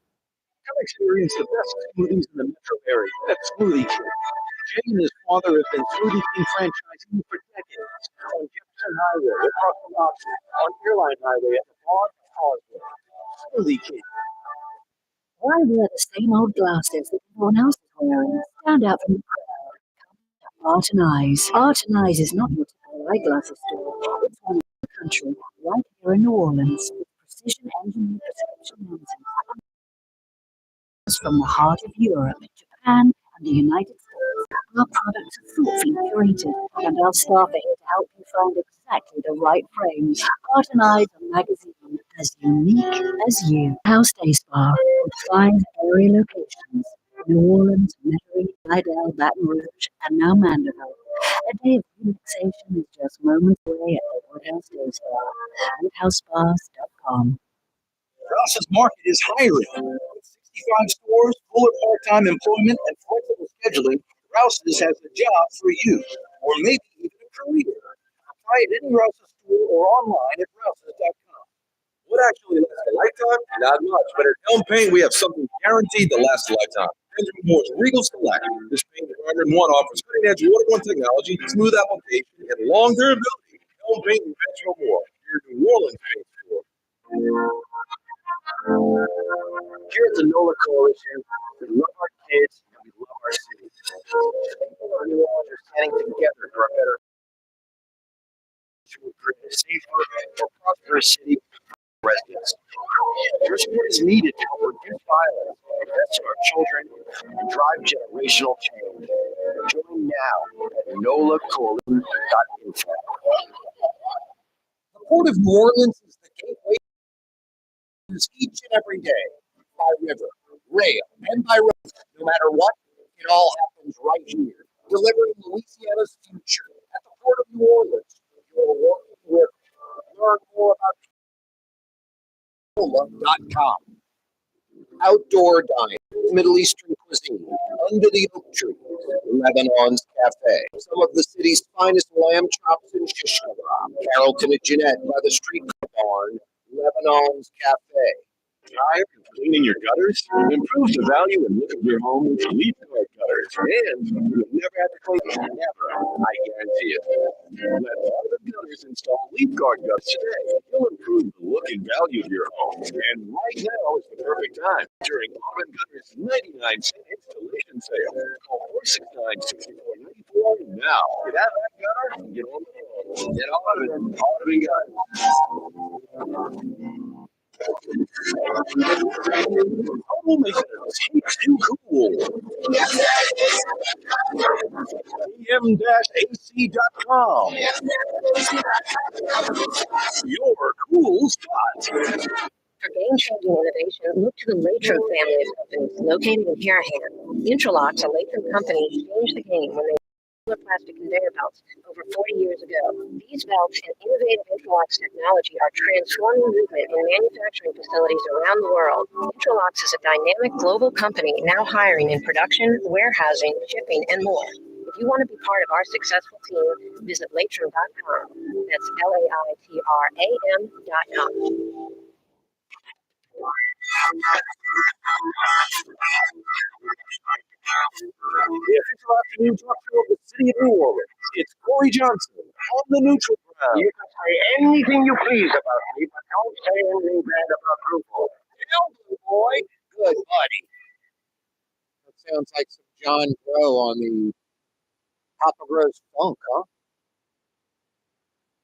Come experience the best smoothies in the metro area at Smoothie King. Jay and his father have been Smoothie King franchisees for decades on Jefferson Highway, across the Oxford, on Airline Highway at the Vaughn Causeway. Smoothie King. Why wear the same old glasses that everyone else is wearing? Stand out from the crowd. Art and Eyes. Art and Eyes is not your typical eyeglasses store. It's one in the country, right here in New Orleans, with precision engineered prescription lenses. From the heart of Europe, Japan, and the United States, our products are thoughtfully curated, and our staff are here to help you find exactly the right frames. Art and Eyes, a magazine as unique as you. House Day Spa, with 5 area locations: New Orleans, Metairie, Slidell, Baton Rouge, and now Mandeville. A day of relaxation is just moments away at the Woodhouse Day Spa. WoodhouseSpas.com. Rouse's Market is hiring. With 65 stores, full of part-time employment, and flexible scheduling, Rouse's has a job for you, or maybe even a career. Apply at any Rouse's store or online at Rouse's.com. What actually lasts a lifetime? Not much, but at Elm Paint, we have something guaranteed to last a lifetime. Benjamin Moore's Regal Select. This paint department one offers cutting-edge waterborne technology, smooth application, and long durability. Elm Paint and Benjamin Moore, your New Orleans paint store. Here at the NOLA Coalition, we love our kids and we love our city. People in New Orleans are standing together for a better to create a safer, more prosperous city for residents. Your support is needed to help reduce violence, invest in our children, and drive generational change. Join now at NOLAcoalition.info. The Port of New Orleans is the gateway each and every day, by river, rail, and by road. No matter what, it all happens right here, delivering Louisiana's future at the Port of New Orleans. Your walking river. Learn more about NOLA.com. Outdoor dining, Middle Eastern cuisine, under the oak tree, Lebanon's Cafe. Some of the city's finest lamb chops and shish kebab. Carrollton and Jeanette by the streetcar barn. Lebanon's Cafe. Tired of cleaning your gutters? Improve the value and look of your home with leaf guard gutters. And you'll never have to clean them. Never. I guarantee it. Let all the gutters install leaf guard gutters today. You'll improve the look and value of your home. And right now is the perfect time during Auburn Gutters 99-cent installation sale. Call 469-6494 now. Get out of that gutter and get on the road. Get Auburn Gutters. Homemakers takes you cool. em-ac.com. Your cool spot. For game-changing innovation, look to the Latro family of companies located in Harahan. Intralocks, a Latro company, changed the game when they plastic conveyor belts over 40 years ago. These belts and innovative Intralocks technology are transforming movement in manufacturing facilities around the world. Intralocks is a dynamic global company now hiring in production, warehousing, shipping, and more. If you want to be part of our successful team, visit Latram.com. That's LAITRAM.com. The official afternoon talk show of the city of New Orleans. It's Corey Johnson on the neutral ground. You can say anything you please about me, but don't say anything bad about Grupo. Good boy. Good buddy. That sounds like some John Grow on the Papa Grows Funk, huh?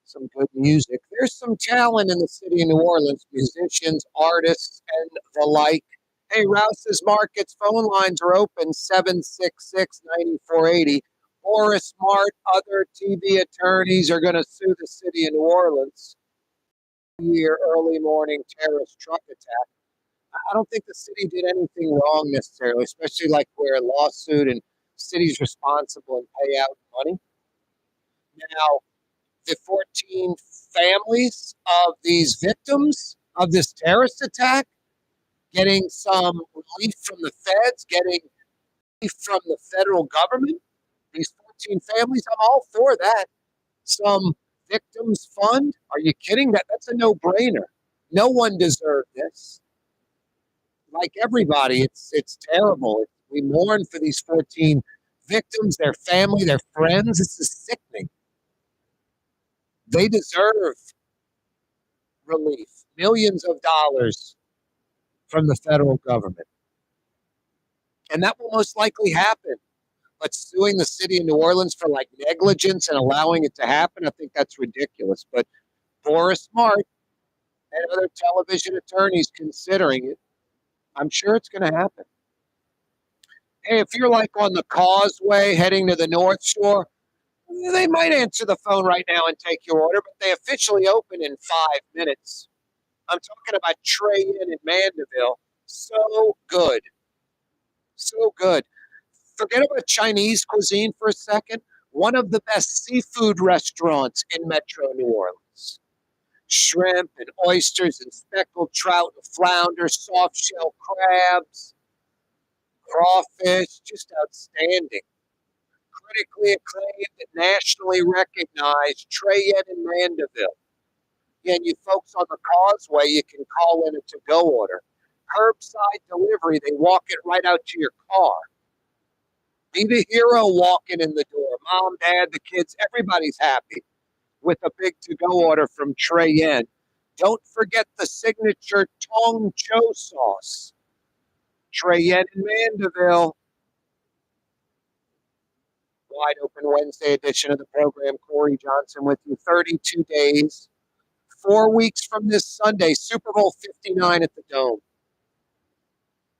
Some good music. There's some talent in the city of New Orleans, musicians, artists, and the like. Hey, Rouse's Markets phone lines are open, 766-9480. Boris Mart, other TV attorneys are going to sue the city of New Orleans. Early morning terrorist truck attack. I don't think the city did anything wrong necessarily, especially like where a lawsuit and city's responsible and pay out money. Now, the 14 families of these victims of this terrorist attack getting some relief from the feds, getting relief from the federal government. These 14 families, I'm all for that. Some victims fund. Are you kidding? That's a no-brainer. No one deserved this. Like everybody, it's terrible. We mourn for these 14 victims, their family, their friends. This is sickening. They deserve relief, millions of dollars from the federal government. And that will most likely happen. But suing the city of New Orleans for like negligence and allowing it to happen, I think that's ridiculous. But Boris Mart and other television attorneys considering it, I'm sure it's going to happen. Hey, if you're like on the causeway heading to the North Shore, they might answer the phone right now and take your order, but they officially open in 5 minutes. I'm talking about Trey Inn in Mandeville. So good. So good. Forget about Chinese cuisine for a second. One of the best seafood restaurants in Metro New Orleans. Shrimp and oysters and speckled trout and flounder, soft shell crabs, crawfish, just outstanding. Critically acclaimed and nationally recognized Trey Inn in Mandeville. And you folks on the causeway, you can call in a to-go order. Curbside delivery, they walk it right out to your car. Be the hero walking in the door. Mom, dad, the kids, everybody's happy with a big to-go order from Trey Inn. Don't forget the signature Tong Cho sauce. Trey Inn in Mandeville. Wide Open Wednesday edition of the program. Corey Johnson with you. 32 days. 4 weeks from this Sunday, Super Bowl 59 at the Dome.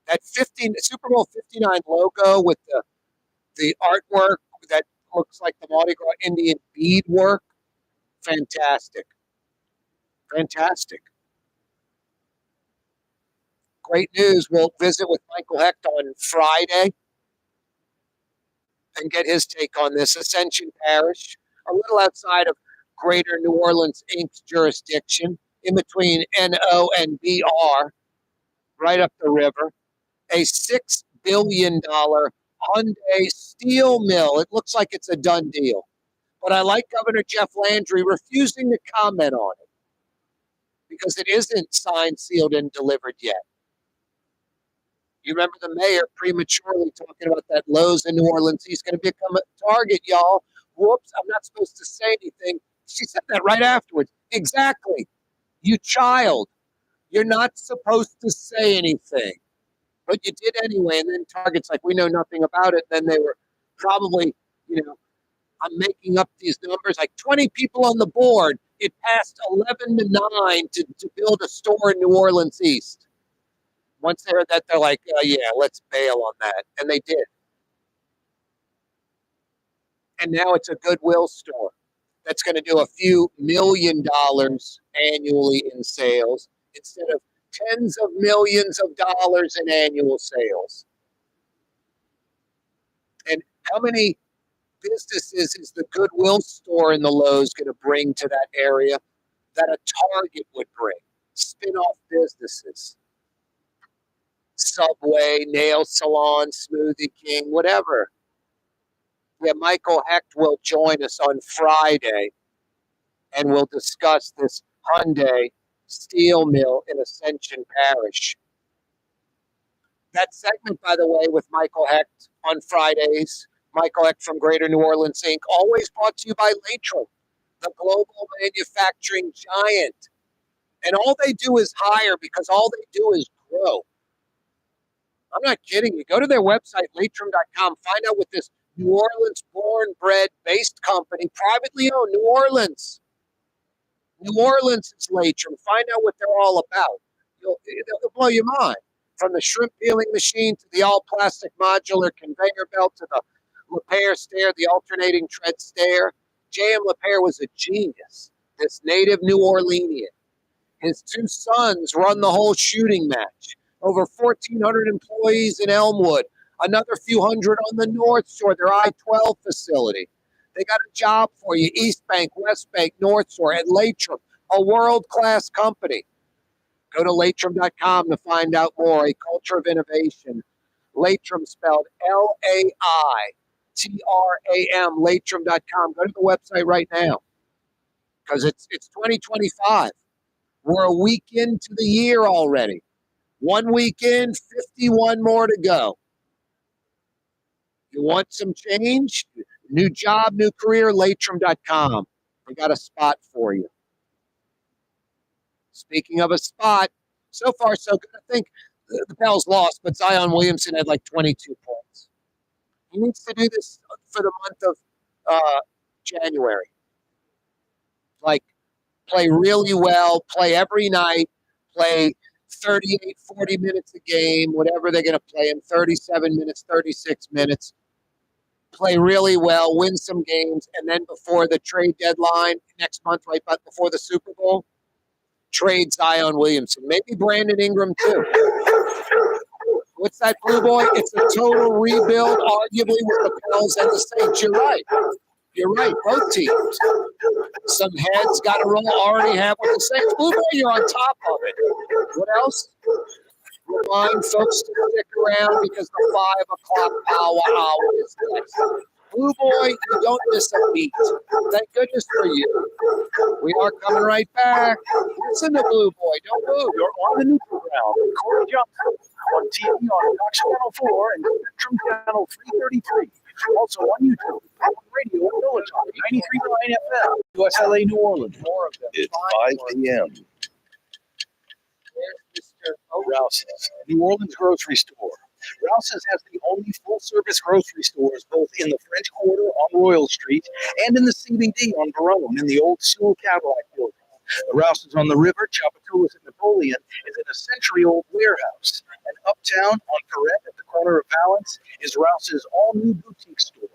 That Super Bowl 59 logo with the artwork that looks like the Mardi Gras Indian bead work. Fantastic. Fantastic. Great news. We'll visit with Michael Hecht on Friday and get his take on this. Ascension Parish, a little outside of Greater New Orleans, Inc.'s jurisdiction, in between NO and BR, right up the river. A $6 billion Hyundai steel mill. It looks like it's a done deal. But I like Governor Jeff Landry refusing to comment on it because it isn't signed, sealed, and delivered yet. You remember the mayor prematurely talking about that Lowe's in New Orleans. He's going to become a target, y'all. Whoops, I'm not supposed to say anything. She said that right afterwards. Exactly. You child. You're not supposed to say anything. But you did anyway. And then Target's like, we know nothing about it. Then they were probably, I'm making up these numbers, like 20 people on the board. It passed 11 to 9 to build a store in New Orleans East. Once they heard that, they're like, yeah, let's bail on that. And they did. And now it's a Goodwill store that's going to do a few $1 million annually in sales instead of tens of millions of dollars in annual sales. And how many businesses is the Goodwill store in the Lowe's going to bring to that area that a Target would bring? Spin-off businesses. Subway, nail salon, Smoothie King, whatever. Yeah, Michael Hecht will join us on Friday, and we'll discuss this Hyundai steel mill in Ascension Parish. That segment, by the way, with Michael Hecht on Fridays, Michael Hecht from Greater New Orleans Inc., always brought to you by Latrim, the global manufacturing giant. And all they do is hire because all they do is grow. I'm not kidding you. Go to their website, latrim.com. Find out what this New Orleans born, bred, based company, privately owned, New Orleans. New Orleans is Latrim. Find out what they're all about. It'll blow your mind. From the shrimp peeling machine to the all-plastic modular conveyor belt to the Lapierre stair, the alternating tread stair. J.M. Lapierre was a genius, this native New Orleanian. His two sons run the whole shooting match. Over 1,400 employees in Elmwood, another few hundred on the North Shore, their I-12 facility. They got a job for you, East Bank, West Bank, North Shore, at Latrim, a world-class company. Go to latrim.com to find out more, a culture of innovation. Latrim spelled L-A-I-T-R-A-M, latrim.com. Go to the website right now because it's 2025. We're a week into the year already. 1 week in, 51 more to go. You want some change? New job, new career, latrim.com. We got a spot for you. Speaking of a spot, so far so good. I think the Pels lost, but Zion Williamson had like 22 points. He needs to do this for the month of January. Like, play really well, play every night, play 38, 40 minutes a game, whatever they're going to play him, 37 minutes, 36 minutes. Play really well, win some games, and then before the trade deadline next month, right before the Super Bowl, trade Zion Williamson. Maybe Brandon Ingram, too. What's that, Blue Boy? It's a total rebuild, arguably, with the Pels and the Saints. You're right. You're right, both teams. Some heads got to roll, already have with the Saints. Blue Boy, you're on top of it. What else? Remind folks to stick around because the 5 o'clock power hour is next. Blue Boy, you don't miss a beat. Thank goodness for you. We are coming right back. Listen to Blue Boy. Don't move. You're on the neutral ground with Corey Johnson on TV on Fox Channel 4 and Spectrum Channel 333. Also on YouTube, on radio at NOLA Talk 93.9 FM, USLA New Orleans. More of them. It's 5 p.m. Rouse's, New Orleans grocery store. Rouse's has the only full-service grocery stores both in the French Quarter on Royal Street and in the CBD on Barone in the old Sewell Cadillac building. The Rouse's on the river, Chapatoulas at Napoleon, is in a century-old warehouse. And uptown on Corrette at the corner of Valence is Rouse's all-new boutique store.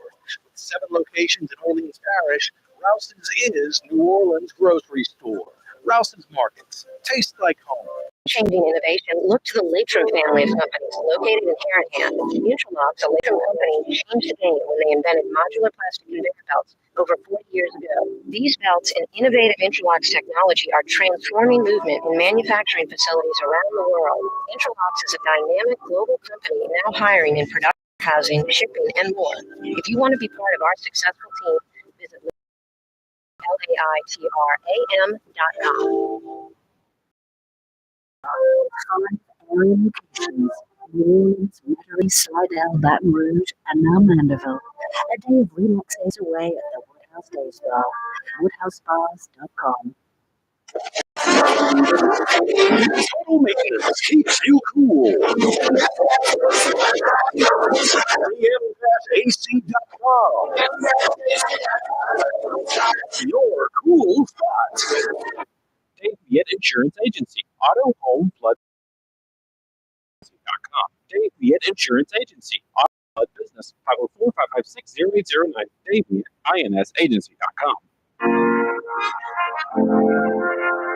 With 7 locations in Orleans Parish, Rouse's is New Orleans grocery store. Rouse's Markets. Taste like home. Changing innovation, look to the Latrim family of companies located in Harahan. Mutual Locks, a Latrim company, changed the game when they invented modular plastic conveyor belts over 40 years ago. These belts and innovative interlocks technology are transforming movement in manufacturing facilities around the world. Interlocks is a dynamic global company now hiring in production housing, shipping, and more. If you want to be part of our successful team, visit laitram.com. Five area locations: New Orleans, Metairie, Slidell, Baton Rouge, and now Mandeville. A day of relaxation away at the Woodhouse Day Spa. WoodhouseSpas.com. Troublemakers keeps you cool. AM-AC.com. Your cool spot. Dave Viet Insurance Agency. Auto, home, flood. Dave Viet Insurance Agency. Auto, flood business. 504-556-0809. Dave Viet, INSAgency.com.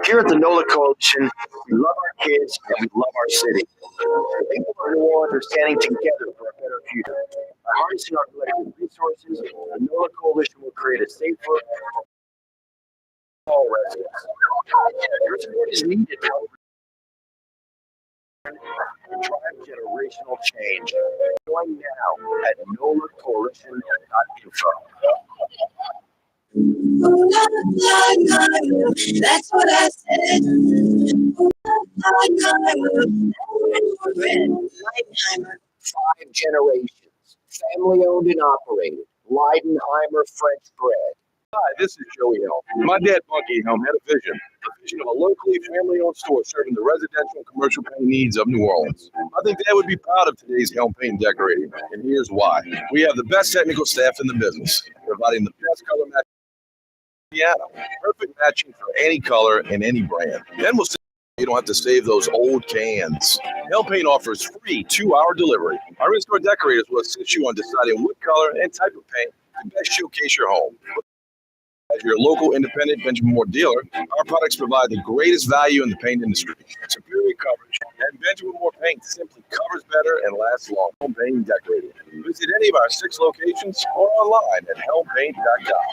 Here at the NOLA Coalition, we love our kids and we love our city. The people of New Orleans are standing together for a better future. By harnessing our collective resources, the NOLA Coalition will create a safer for all residents. Your support is needed to help drive generational change. Join now at nolacoalition.info. That's what I said. Leidenheimer. 5 generations, family owned and operated. Leidenheimer French bread. Hi, this is Joey Helm. My dad, Bunky Helm, had a vision of a locally family-owned store serving the residential and commercial paint needs of New Orleans. I think Dad would be proud of today's Helm Paint and Decorating, and here's why. We have the best technical staff in the business, providing the best color matching piano, perfect matching for any color and any brand. Then we'll see you don't have to save those old cans. Helm Paint offers free 2-hour delivery. Our in-store decorators will assist you on deciding what color and type of paint to best showcase your home. As your local independent Benjamin Moore dealer, our products provide the greatest value in the paint industry. Superior coverage, and Benjamin Moore paint simply covers better and lasts long. Helm Paint and Decorating. Visit any of our 6 locations or online at helmpaint.com.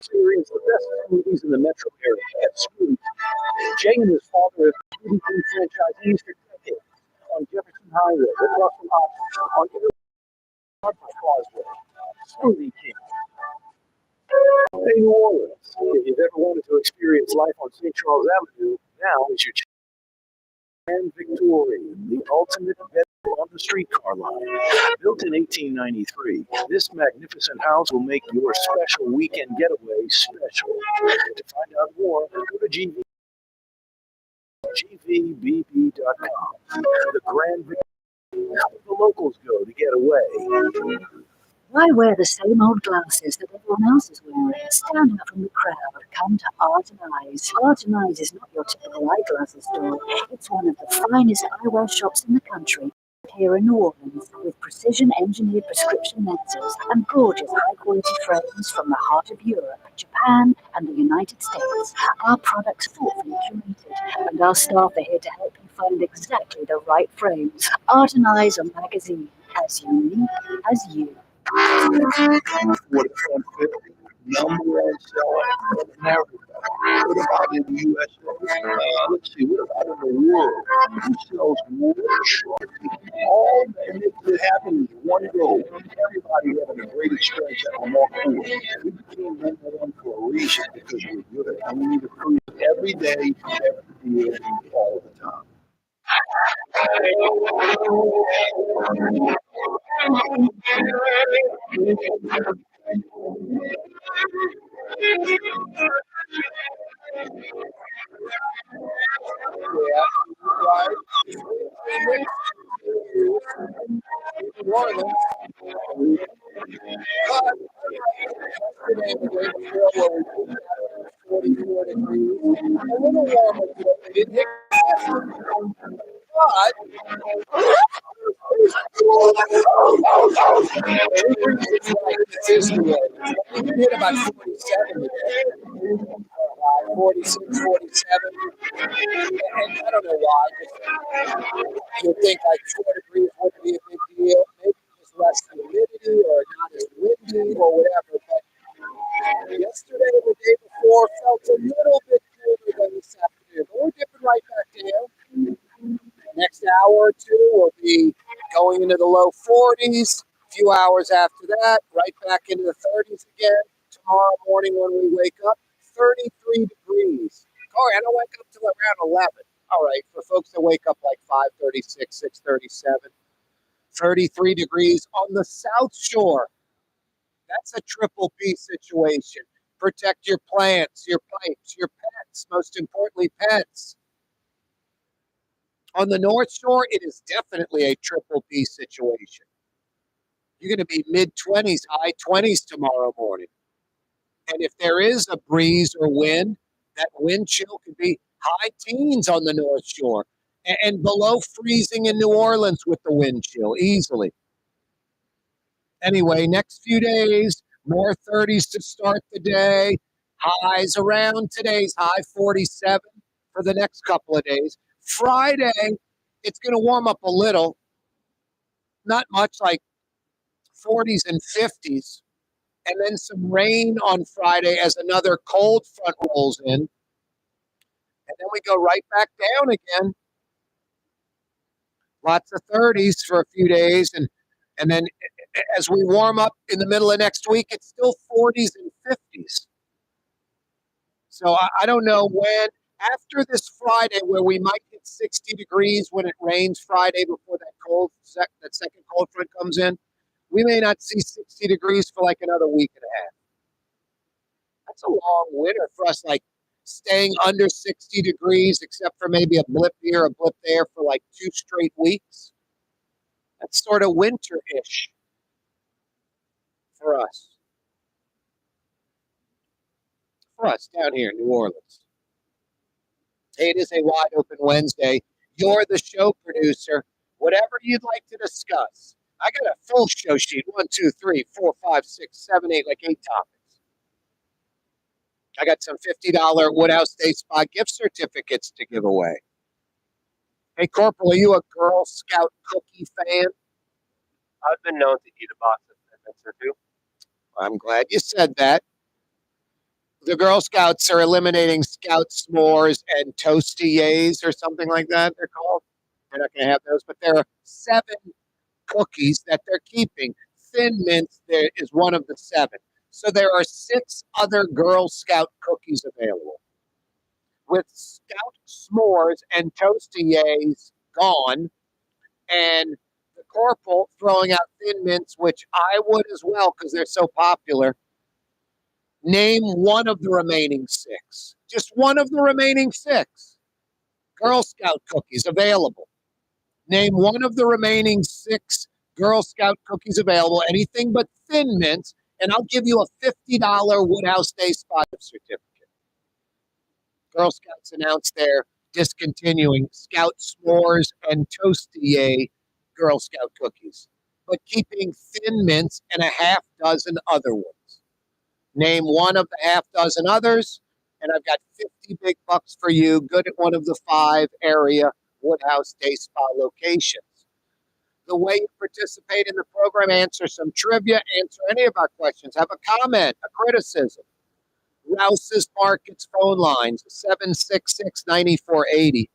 Experience the best smoothies in the metro area at Smoothie. Jay and his father have been Smoothie King franchisees for decades on Jefferson Highway, across from on Causeway. Smoothie King. Hey, New Orleans. If you've ever wanted to experience life on St. Charles Avenue, now is your chance. Grand Victoria, the ultimate bedroom on the streetcar line. Built in 1893, this magnificent house will make your special weekend getaway special. To find out more, go to GVBB.com. The Grand Victoria, how the locals go to get away. Why wear the same old glasses that everyone else is wearing? Stand out from the crowd. Come to Art and Eyes. Art and Eyes is not your typical eyeglasses store. It's one of the finest eyewear shops in the country here in New Orleans, with precision-engineered prescription lenses and gorgeous high-quality frames from the heart of Europe, Japan, and the United States. Our products thoughtfully curated, and our staff are here to help you find exactly the right frames. Art and Eyes, a magazine as unique as you. What number one seller in America? What about in the USA? Let's see, what about in the world? Who sells more trucks? All that makes it happen is one goal. Everybody having a great experience at the Mark IV. We became number one for a reason, because we're good. And we need to prove it every day, every year, all the time. We hit about 47 today. 46, 47. And I don't know why. You'd think like 4 degrees wouldn't be a big deal. Maybe it's less humidity or not as windy or whatever. But yesterday, the day before, felt a little bit cooler. hour or two, we'll be going into the low 40s. A few hours after that, right back into the 30s again. Tomorrow morning when we wake up, 33 degrees. Corey, I don't wake up till around 11. All right, for folks that wake up like 5:36, 6:37, 33 degrees on the South Shore. That's a triple P situation. Protect your plants, your pipes, your pets, most importantly, pets. On the North Shore, it is definitely a triple P situation. You're going to be mid-20s, high 20s tomorrow morning. And if there is a breeze or wind, that wind chill could be high teens on the North Shore and below freezing in New Orleans with the wind chill easily. Anyway, next few days, more 30s to start the day. Highs around today's high 47 for the next couple of days. Friday, it's going to warm up a little, not much, like 40s and 50s. And then some rain on Friday as another cold front rolls in. And then we go right back down again. Lots of 30s for a few days. And then as we warm up in the middle of next week, it's still 40s and 50s. So I don't know when, after this Friday, where we might hit 60 degrees when it rains Friday before that second cold front comes in, we may not see 60 degrees for like another week and a half. That's a long winter for us, like staying under 60 degrees, except for maybe a blip here, a blip there for like 2 straight weeks. That's sort of winter-ish for us. For us down here in New Orleans. Hey, it is a wide open Wednesday. You're the show producer. Whatever you'd like to discuss. I got a full show sheet. 1, 2, 3, 4, 5, 6, 7, 8, like 8 topics. I got some $50 Woodhouse Day Spa gift certificates to give away. Hey, Corporal, are you a Girl Scout cookie fan? I've been known to eat a box of Fitbits or two. I'm glad you said that. The Girl Scouts are eliminating Scout s'mores and toasty-yays or something like that, they're called. They're not going to have those, but there are 7 cookies that they're keeping. Thin Mints there is one of the 7. So there are 6 other Girl Scout cookies available. With Scout s'mores and toasty-yays gone, and the Corporal throwing out Thin Mints, which I would as well because they're so popular. Name one of the remaining 6. Just one of the remaining 6 Girl Scout cookies available. Name one of the remaining 6 Girl Scout cookies available, anything but Thin Mints, and I'll give you a $50 Woodhouse Day Spa certificate. Girl Scouts announced they're discontinuing Scout s'mores and toasty Girl Scout cookies, but keeping Thin Mints and a half dozen other ones. Name one of the half dozen others, and I've got 50 big bucks for you, good at one of the 5 area Woodhouse Day Spa locations. The way you participate in the program, answer some trivia, answer any of our questions, have a comment, a criticism. Rouse's Markets phone lines, 766-9480.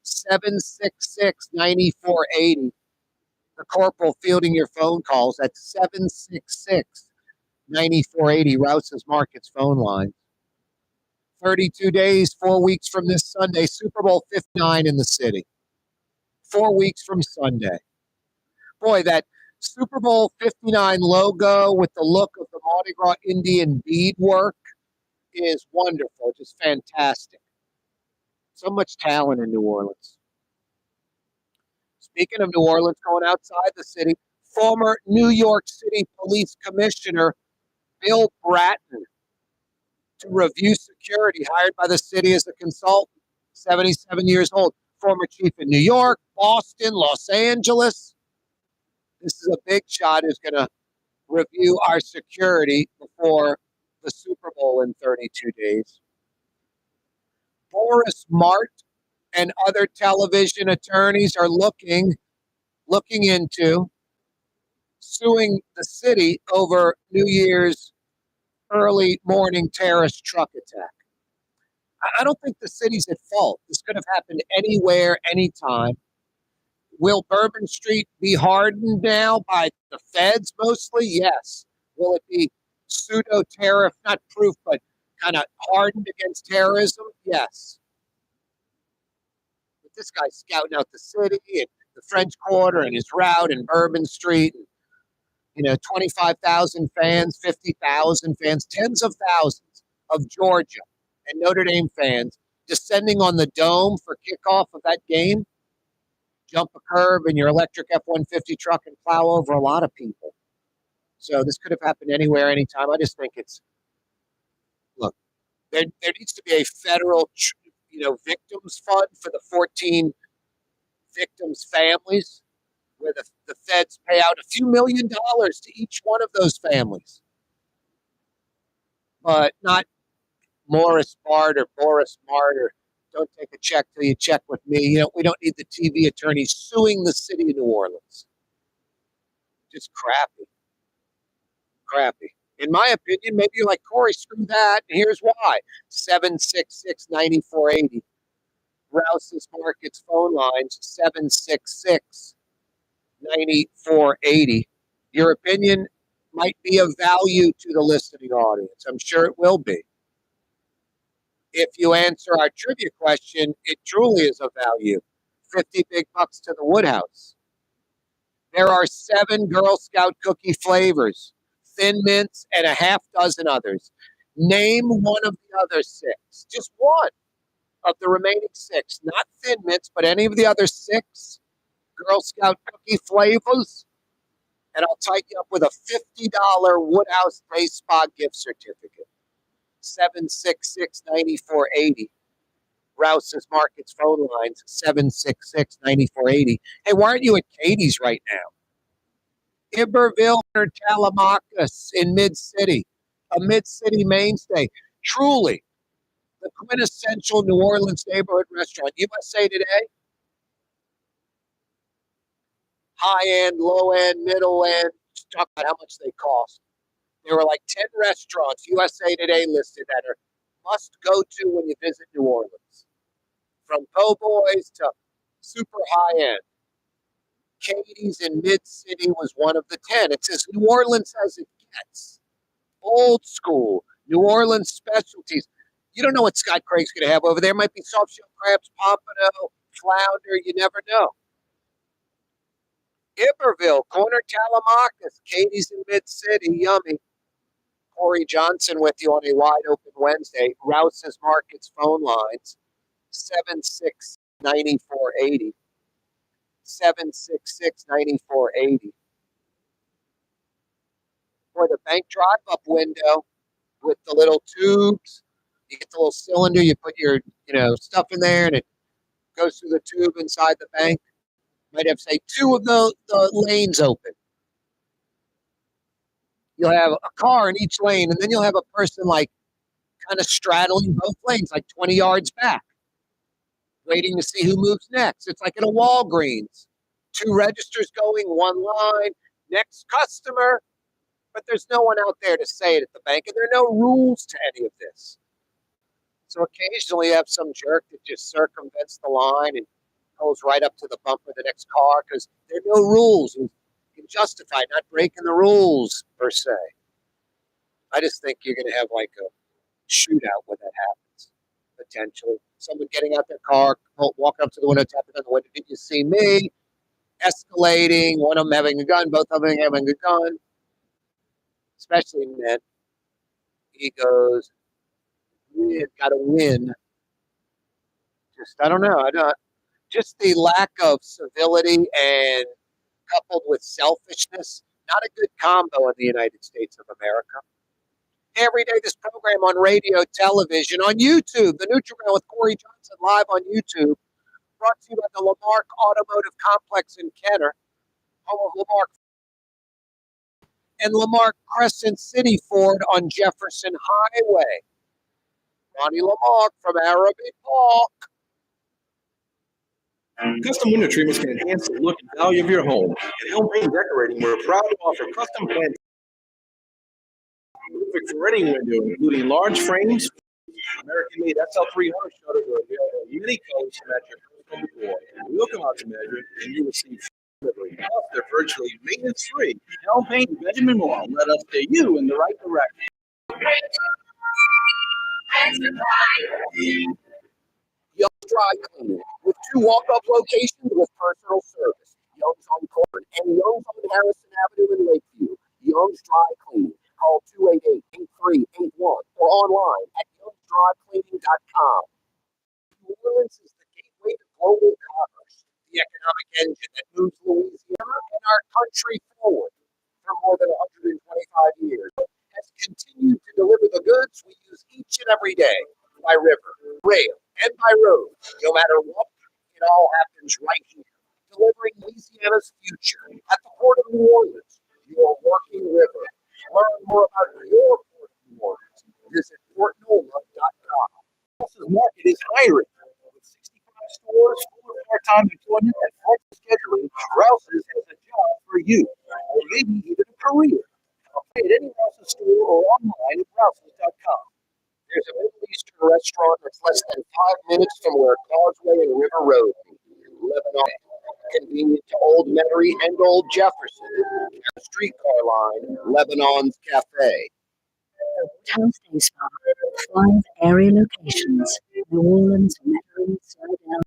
766-9480. The Corporal fielding your phone calls at 766-9480, Rouse's Markets phone line. 32 days, 4 weeks from this Sunday, Super Bowl 59 in the city. 4 weeks from Sunday. Boy, that Super Bowl 59 logo with the look of the Mardi Gras Indian beadwork is wonderful, just fantastic. So much talent in New Orleans. Speaking of New Orleans, going outside the city, former New York City Police Commissioner Bill Bratton to review security, hired by the city as a consultant, 77 years old. Former chief in New York, Boston, Los Angeles. This is a big shot who's going to review our security before the Super Bowl in 32 days. Boris Mart and other television attorneys are looking into suing the city over New Year's early morning terrorist truck attack. I don't think the city's at fault. This could have happened anywhere, anytime. Will Bourbon Street be hardened now by the feds mostly? Yes. Will it be pseudo-terror, not proof, but kind of hardened against terrorism? Yes. But this guy's scouting out the city and the French Quarter and his route and Bourbon Street. And, 25,000 fans, 50,000 fans, tens of thousands of Georgia and Notre Dame fans descending on the dome for kickoff of that game. Jump a curb in your electric F-150 truck and plow over a lot of people. So this could have happened anywhere, anytime. I just think look, there needs to be a federal, victims fund for the 14 victims' families, where the feds pay out a few $1 million to each one of those families. But not Morris Bart or Boris Mart or don't take a check till you check with me. We don't need the TV attorneys suing the city of New Orleans. Just crappy. Crappy. In my opinion, maybe you're like, Corey, screw that. And here's why. 766-9480. Rouse's Markets phone lines, 766-9480. Your opinion might be of value to the listening audience. I'm sure it will be. If you answer our trivia question, it truly is of value. 50 big bucks to the Woodhouse. There are 7 Girl Scout cookie flavors, Thin Mints, and a half dozen others. Name one of the other 6. Just one of the remaining 6. Not Thin Mints, but any of the other 6 Girl Scout cookie flavors. And I'll tie you up with a $50 Woodhouse Day Spa gift certificate. 766-9480. Rouse's Markets phone lines, 766-9480. Hey, why aren't you at Katie's right now? Iberville or Telemachus in Mid-City, a Mid-City mainstay. Truly, the quintessential New Orleans neighborhood restaurant. USA Today, high-end, low-end, middle-end. Talk about how much they cost. There were like 10 restaurants, USA Today listed, that are must go to when you visit New Orleans. From po' boys to super high end. Katie's in Mid-City was one of the 10. It's as New Orleans as it gets. Old school, New Orleans specialties. You don't know what Scott Craig's going to have over there. Might be soft shell crabs, pompano, flounder. You never know. Iberville, corner Telemachus, Katie's in Mid-City, yummy. Corey Johnson with you on a wide open Wednesday. Rouse's Markets phone lines, 766-9480. 766-9480. For the bank drive-up window with the little tubes, you get the little cylinder, you put your stuff in there, and it goes through the tube inside the bank. Might have, say, 2 of the lanes open. You'll have a car in each lane, and then you'll have a person like kind of straddling both lanes, like 20 yards back, waiting to see who moves next. It's like in a Walgreens. 2 registers going, 1 line, next customer, but there's no one out there to say it at the bank, and there are no rules to any of this. So occasionally you have some jerk that just circumvents the line and goes right up to the bumper of the next car because there are no rules. You can justify not breaking the rules, per se. I just think you're going to have like a shootout when that happens, potentially. Someone getting out their car, walking up to the window, tapping on the window, did you see me? Escalating, one of them having a gun, both of them having a gun, especially men. Egos. We've got to win. I don't know. Just the lack of civility and coupled with selfishness, not a good combo in the United States of America. Every day, this program on radio, television, on YouTube, the Nutriground with Corey Johnson live on YouTube, brought to you by the Lamarck Automotive Complex in Kenner, home of Lamarck and Lamarck Crescent City Ford on Jefferson Highway. Ronnie Lamarck from Arabic Park. Custom window treatments can enhance the look and value of your home. At Helm Paint and Decorating, we're proud to offer custom paint perfect for any window, including large frames, American-made SL300 shutters are available in many colors to match your from the door. We'll come out to measure, and you receive delivery. Plus, they're virtually maintenance-free. Helm Paint and Benjamin Moore let us steer you in the right direction. Young's Dry Cleaning, with 2 walk-up locations with personal service. Young's on Corn and Young's on Harrison Avenue in Lakeview. Young's Dry Cleaning. Call 288-8381 or online at youngsdrycleaning.com. New Orleans is the gateway to global commerce, the economic engine that moves Louisiana and our country forward. For more than 125 years, has continued to deliver the goods we use each and every day by river, rail, and by road. No matter what, it all happens right here, delivering Louisiana's future at the Port of New Orleans, your working river. Learn more about your Port of New Orleans. Visit portnola.com. Rouse's Market is hiring. With 65 stores, full of part-time employment, and flexible scheduling, Rouse's has a job for you, or maybe even a career. Apply at any Rouse's store or online at rouses.com. There's a Middle Eastern restaurant that's less than 5 minutes from where Causeway and River Road meet. Lebanon, convenient to Old Metairie and Old Jefferson. Streetcar line, Lebanon's Cafe. Woodhouse Day Spa, 5 area locations, New Orleans, Metairie, Slidell.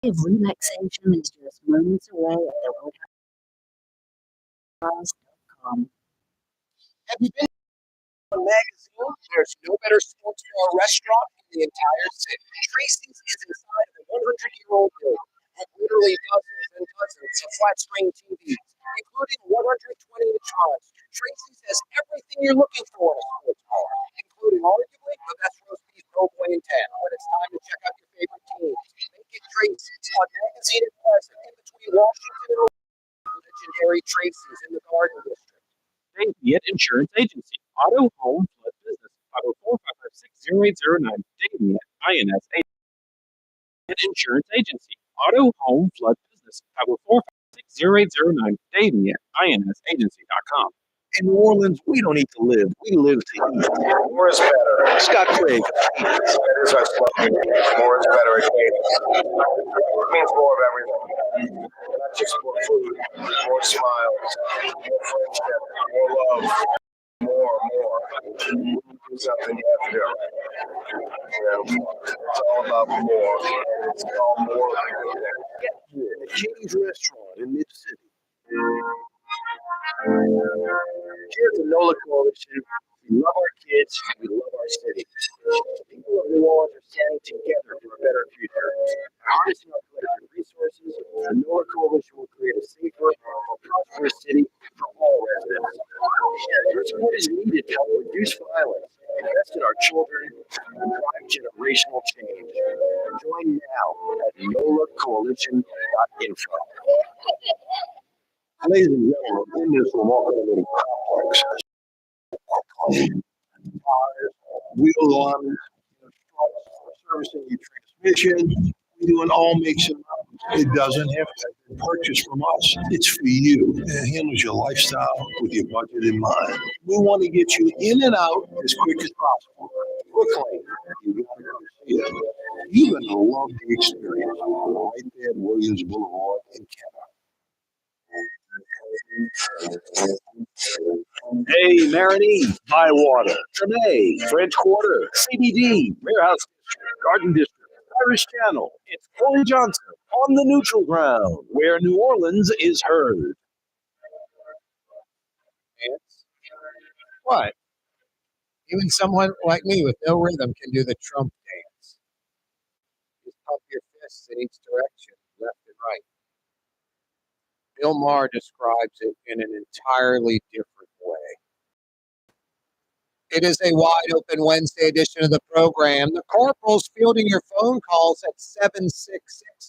If relaxation is just moments away at the woodhouse.com. Have you been to a magazine? There's no better sports bar restaurant in the entire city. Tracy's is inside of a 100-year-old building with literally dozens and dozens of flat-screen TVs, including 120-inch models. Tracy's has everything you're looking for in a sports bar, including arguably the best roast beef Doughboy in town. When it's time to check out your favorite teams, make it Tracy's on Magazine and Pleasant in between Washington and legendary Tracy's in the Garden District. Davient Insurance Agency. Auto, home, flood business. 504-556-0809. Davient INS Insurance Agency. Auto, home, flood business. 504-556-0809. Davient INS Agency.com. In New Orleans, we don't need to live. We live to eat. More is better. Scott Craig. That is our slogan. More is better at Cadence. It means more of everything. Not just more food, more smiles, more friendship, more love, more. Do something you have to do. You know, it's all about more. It's called more. Get here at Katie's Restaurant in Mid-City. Here at the NOLA Coalition, we love our kids, we love our city. People of New Orleans are standing together for a better future. By harnessing our collective resources, the NOLA Coalition will create a safer, more prosperous city for all residents. Your support is needed to help reduce violence, invest in our children, and drive generational change. Join now at nolacoalition.info. Ladies and gentlemen, in this remarkable complex, wheel lines, servicing your transmission, we do in all makes and models. It doesn't have to be purchased from us. It's for you. It handles your lifestyle with your budget in mind. We want to get you in and out as quick as possible. Brooklyn, you gotta come see it. You're gonna love the experience right there at Williams Boulevard in Kenner. Hey, Marini, Bywater, Treme, French Quarter, CBD, Warehouse District, Garden District, Irish Channel. It's Corey Johnson on the neutral ground, where New Orleans is heard. What? Even someone like me with no rhythm can do the Trump dance. Just pump your fists in each direction, left and right. Bill Maher describes it in an entirely different way. It is a wide open Wednesday edition of the program. The Corporal's fielding your phone calls at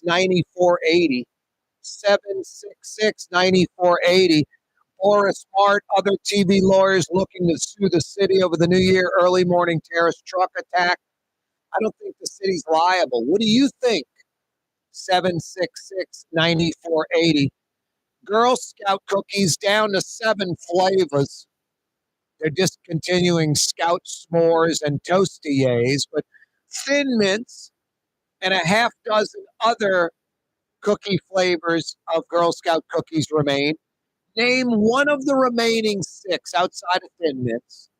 766-9480. 766-9480. Boris Smart, other TV lawyers looking to sue the city over the New Year early morning terrorist truck attack. I don't think the city's liable. What do you think? 766-9480. Girl Scout cookies down to 7 flavors. They're discontinuing Scout s'mores and toasty-yays, but Thin Mints and a half dozen other cookie flavors of Girl Scout cookies remain. Name one of the remaining 6 outside of Thin Mints.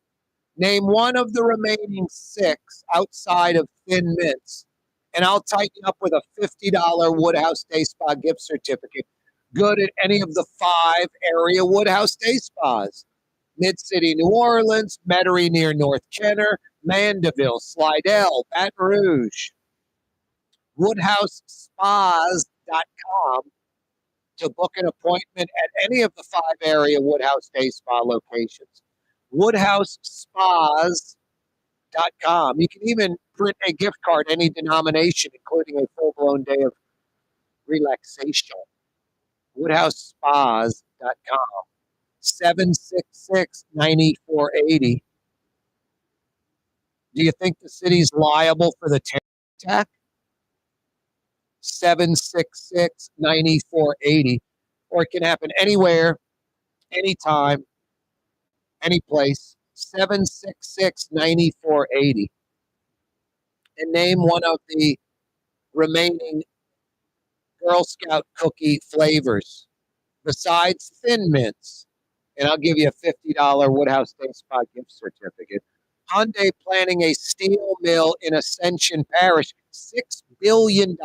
Name one of the remaining 6 outside of Thin Mints, and I'll tighten up with a $50 Woodhouse Day Spa gift certificate. Good at any of the 5 area Woodhouse Day Spas. Mid-City, New Orleans, Metairie near North Kenner, Mandeville, Slidell, Baton Rouge. WoodhouseSpas.com to book an appointment at any of the 5 area Woodhouse Day Spa locations. WoodhouseSpas.com. You can even print a gift card, any denomination, including a full-blown day of relaxation. WoodhouseSpas.com. 766-9480. Do you think the city's liable for the terror attack? 766-9480. Or it can happen anywhere, anytime, any place. 766-9480. And name one of the remaining Girl Scout cookie flavors besides Thin Mints. And I'll give you a $50 Woodhouse Day Spa gift certificate. Hyundai planning a steel mill in Ascension Parish, $6 billion.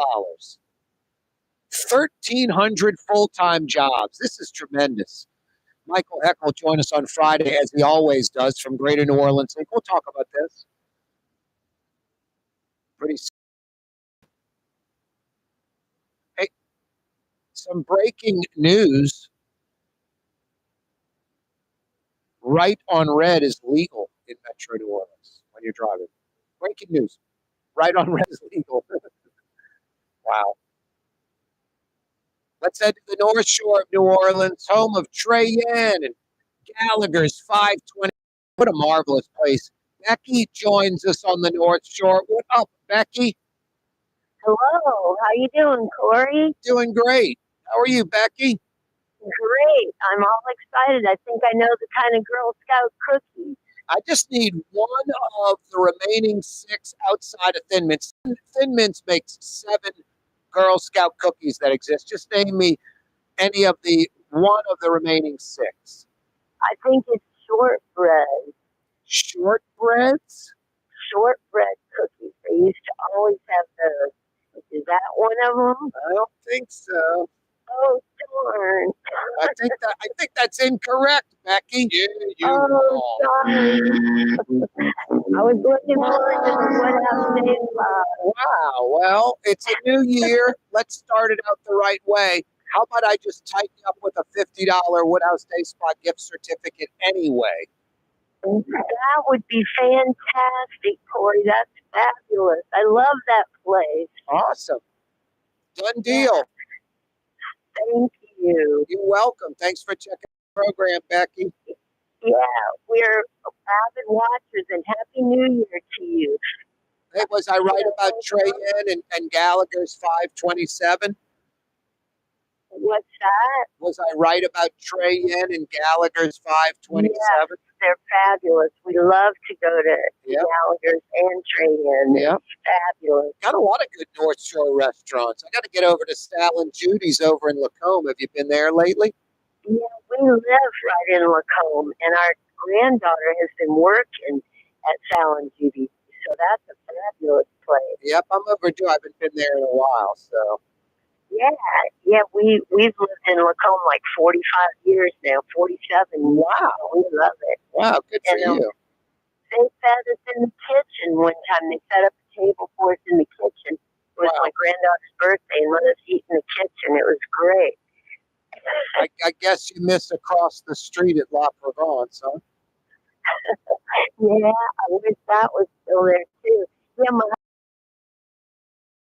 1,300 full-time jobs. This is tremendous. Michael Heck will join us on Friday, as he always does, from Greater New Orleans. And we'll talk about this. Pretty. Hey, some breaking news. Right on red is legal in Metro New Orleans when you're driving. Breaking news. Right on red is legal. Wow. Let's head to the North Shore of New Orleans, home of Trey Yan and Gallagher's 520. What a marvelous place. Becky joins us on the North Shore. What up, Becky? Hello. How you doing, Corey? Doing great. How are you, Becky? Great. I'm all excited. I think I know the kind of Girl Scout cookies. I just need one of the remaining 6 outside of Thin Mints. Thin Mints makes 7 Girl Scout cookies that exist. Just name me any of the one of the remaining 6. I think it's shortbread. Shortbreads? Shortbread cookies. They used to always have those. Is that one of them? I don't think so. Oh, darn. I think that's incorrect, Becky. Sorry. I was looking forward to the Woodhouse Day Spa. Wow. Well, it's a new year. Let's start it out the right way. How about I just tighten up with a $50 Woodhouse Day Spa gift certificate anyway? That would be fantastic, Corey. That's fabulous. I love that place. Awesome. Done deal. Yeah. Thank you. You're welcome. Thanks for checking the program, Becky. Yeah, we're avid watchers, and Happy New Year to you. Hey, was I right about Trey Yan and Gallagher's 527? What's that? Was I right about Trey Yan and Gallagher's 527? Yes, they're fabulous. We love to go to Gallagher's and Trey Yan. Yeah. Fabulous. Got a lot of good North Shore restaurants. I got to get over to Sal and Judy's over in Lacombe. Have you been there lately? Yeah, we live right in Lacombe, and our granddaughter has been working at Sal and Judy's, so that's a fabulous place. Yep, I'm overdue. I haven't been there in a while, so. Yeah, we've lived in Lacombe like 45 years now, 47. Wow. We love it. Wow, good for you. They fed us in the kitchen one time. They set up a table for us in the kitchen. It was my granddaughter's birthday and let us eat in the kitchen. It was great. I guess you miss across the street at La Provence, huh? Yeah, I wish that was still there too. Yeah, my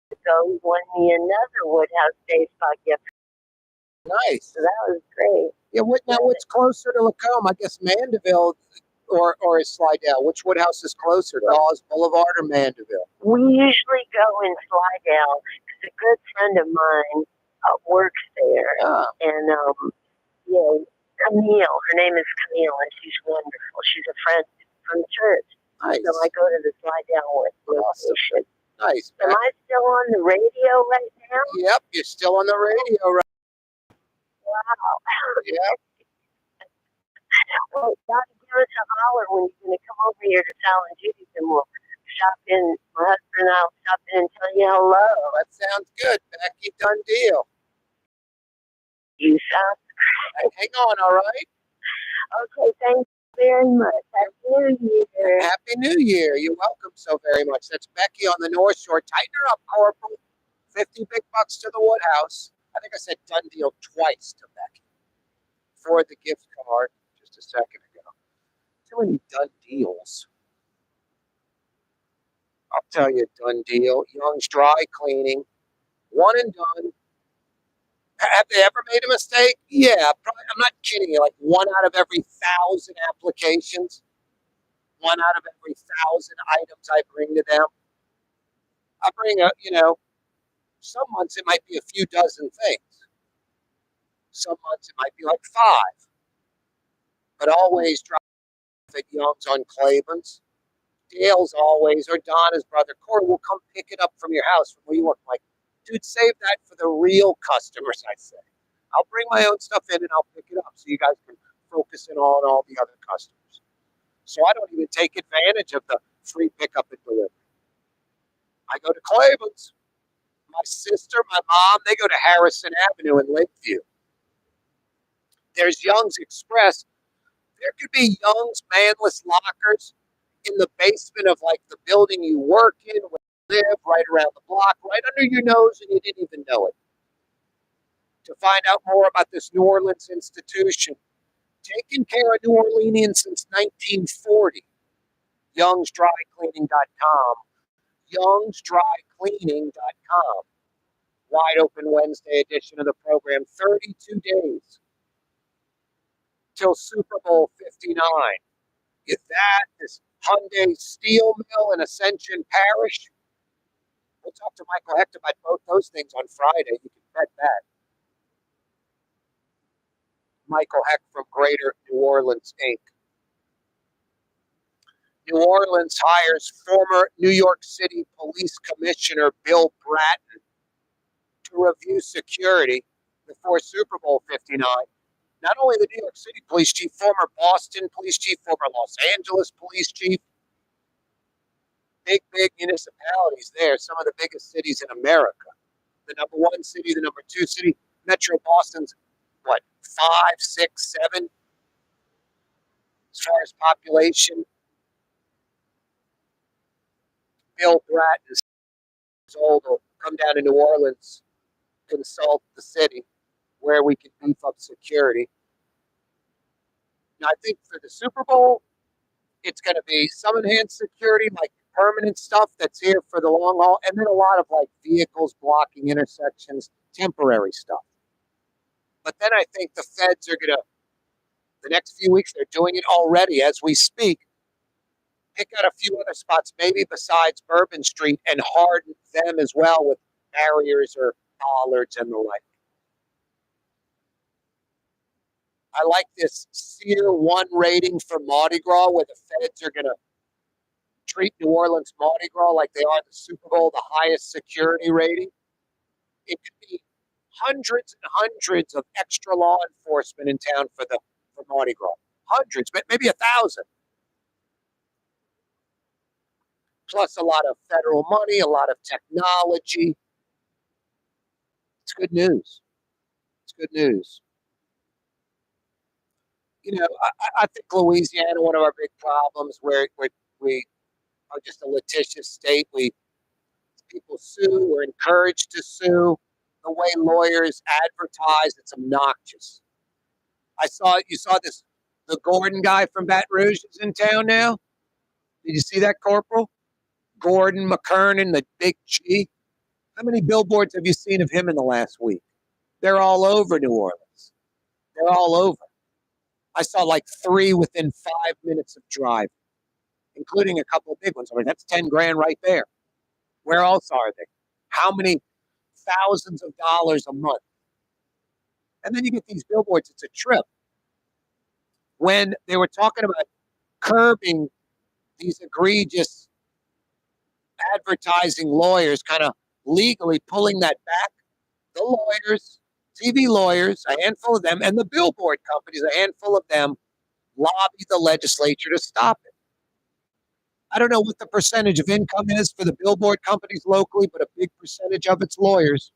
husband won me another Woodhouse Day Spa gift. Nice. So that was great. Yeah, what's closer to Lacombe? I guess Mandeville or is Slidell? Which Woodhouse is closer, Dawes Boulevard or Mandeville? We usually go in Slidell because a good friend of mine works there. And, Camille, her name is Camille, and she's wonderful. She's a friend from church. Nice. So I go to the Slidell location. Nice. Am I still on the radio right now? Yep, you're still on the radio, right? Wow. Yep. Well, you gotta give us a holler when you're gonna come over here to Silent Judy's, and we'll stop in. My husband and I'll stop in and tell you hello. That sounds good, Becky. Done deal. You sound Hang on, all right? okay. Thanks very much. Happy New Year. Happy New Year. You're welcome so very much. That's Becky on the North Shore. Tighten her up, Corporal. 50 big bucks to the Woodhouse. I think I said done deal twice to Becky for the gift card just a second ago. Too many done deals. I'll tell you, done deal. Young's Dry Cleaning. One and done. Have they ever made a mistake? Yeah, probably. I'm not kidding you. Like 1 out of every 1,000 applications, 1 out of every 1,000 items I bring to them. I bring some months it might be a few dozen things. Some months it might be like 5. But always drop at Young's on Clavens. Dale's always, or Donna's brother, Corey, will come pick it up from your house from where you work. I'm like, dude, save that for the real customers, I say. I'll bring my own stuff in and I'll pick it up so you guys can focus in on all the other customers. So I don't even take advantage of the free pickup and delivery. I go to Clavens. My sister, my mom, they go to Harrison Avenue in Lakeview. There's Young's Express. There could be Young's manless lockers in the basement of like the building you work in, where you live, right around the block, right under your nose, and you didn't even know it. To find out more about this New Orleans institution, taking care of New Orleanians since 1940, youngsdrycleaning.com, youngsdrycleaning.com. Wide open Wednesday edition of the program, 32 days till Super Bowl 59. Get that, this Hyundai steel mill in Ascension Parish. We'll talk to Michael Hecht about both those things on Friday. You can bet that. Michael Hecht from Greater New Orleans, Inc. New Orleans hires former New York City Police Commissioner Bill Bratton to review security before Super Bowl 59. Not only the New York City Police Chief, former Boston Police Chief, former Los Angeles Police Chief, big municipalities there, some of the biggest cities in America. The number 1 city, the number 2 city, Metro Boston's, 5, 6, 7 as far as population. Bill Bratton is old, will come down to New Orleans, consult the city where we can beef up security. Now, I think for the Super Bowl, it's going to be some enhanced security, like permanent stuff that's here for the long haul, and then a lot of like vehicles blocking intersections, temporary stuff. But then I think the feds are going to, the next few weeks, they're doing it already as we speak, pick out a few other spots, maybe besides Bourbon Street, and harden them as well with barriers or bollards and the like. I like this Tier 1 rating for Mardi Gras, where the feds are going to treat New Orleans Mardi Gras like they are the Super Bowl, the highest security rating. It could be hundreds and hundreds of extra law enforcement in town for Mardi Gras. Hundreds, maybe 1,000. Plus a lot of federal money, a lot of technology. It's good news. It's good news. I think Louisiana, one of our big problems, where we are just a litigious state. People sue. We're encouraged to sue. The way lawyers advertise, it's obnoxious. You saw this. The Gordon guy from Baton Rouge is in town now. Did you see that, Corporal? Gordon McKernan, the big G. How many billboards have you seen of him in the last week? They're all over New Orleans. They're all over. I saw like 3 within 5 minutes of drive, including a couple of big ones. I mean, that's 10 grand right there. Where else are they? How many thousands of dollars a month? And then you get these billboards. It's a trip. When they were talking about curbing these egregious advertising lawyers kind of legally pulling that back. The lawyers, TV lawyers, a handful of them, and the billboard companies, a handful of them, lobby the legislature to stop it. I don't know what the percentage of income is for the billboard companies locally, but a big percentage of it's lawyers.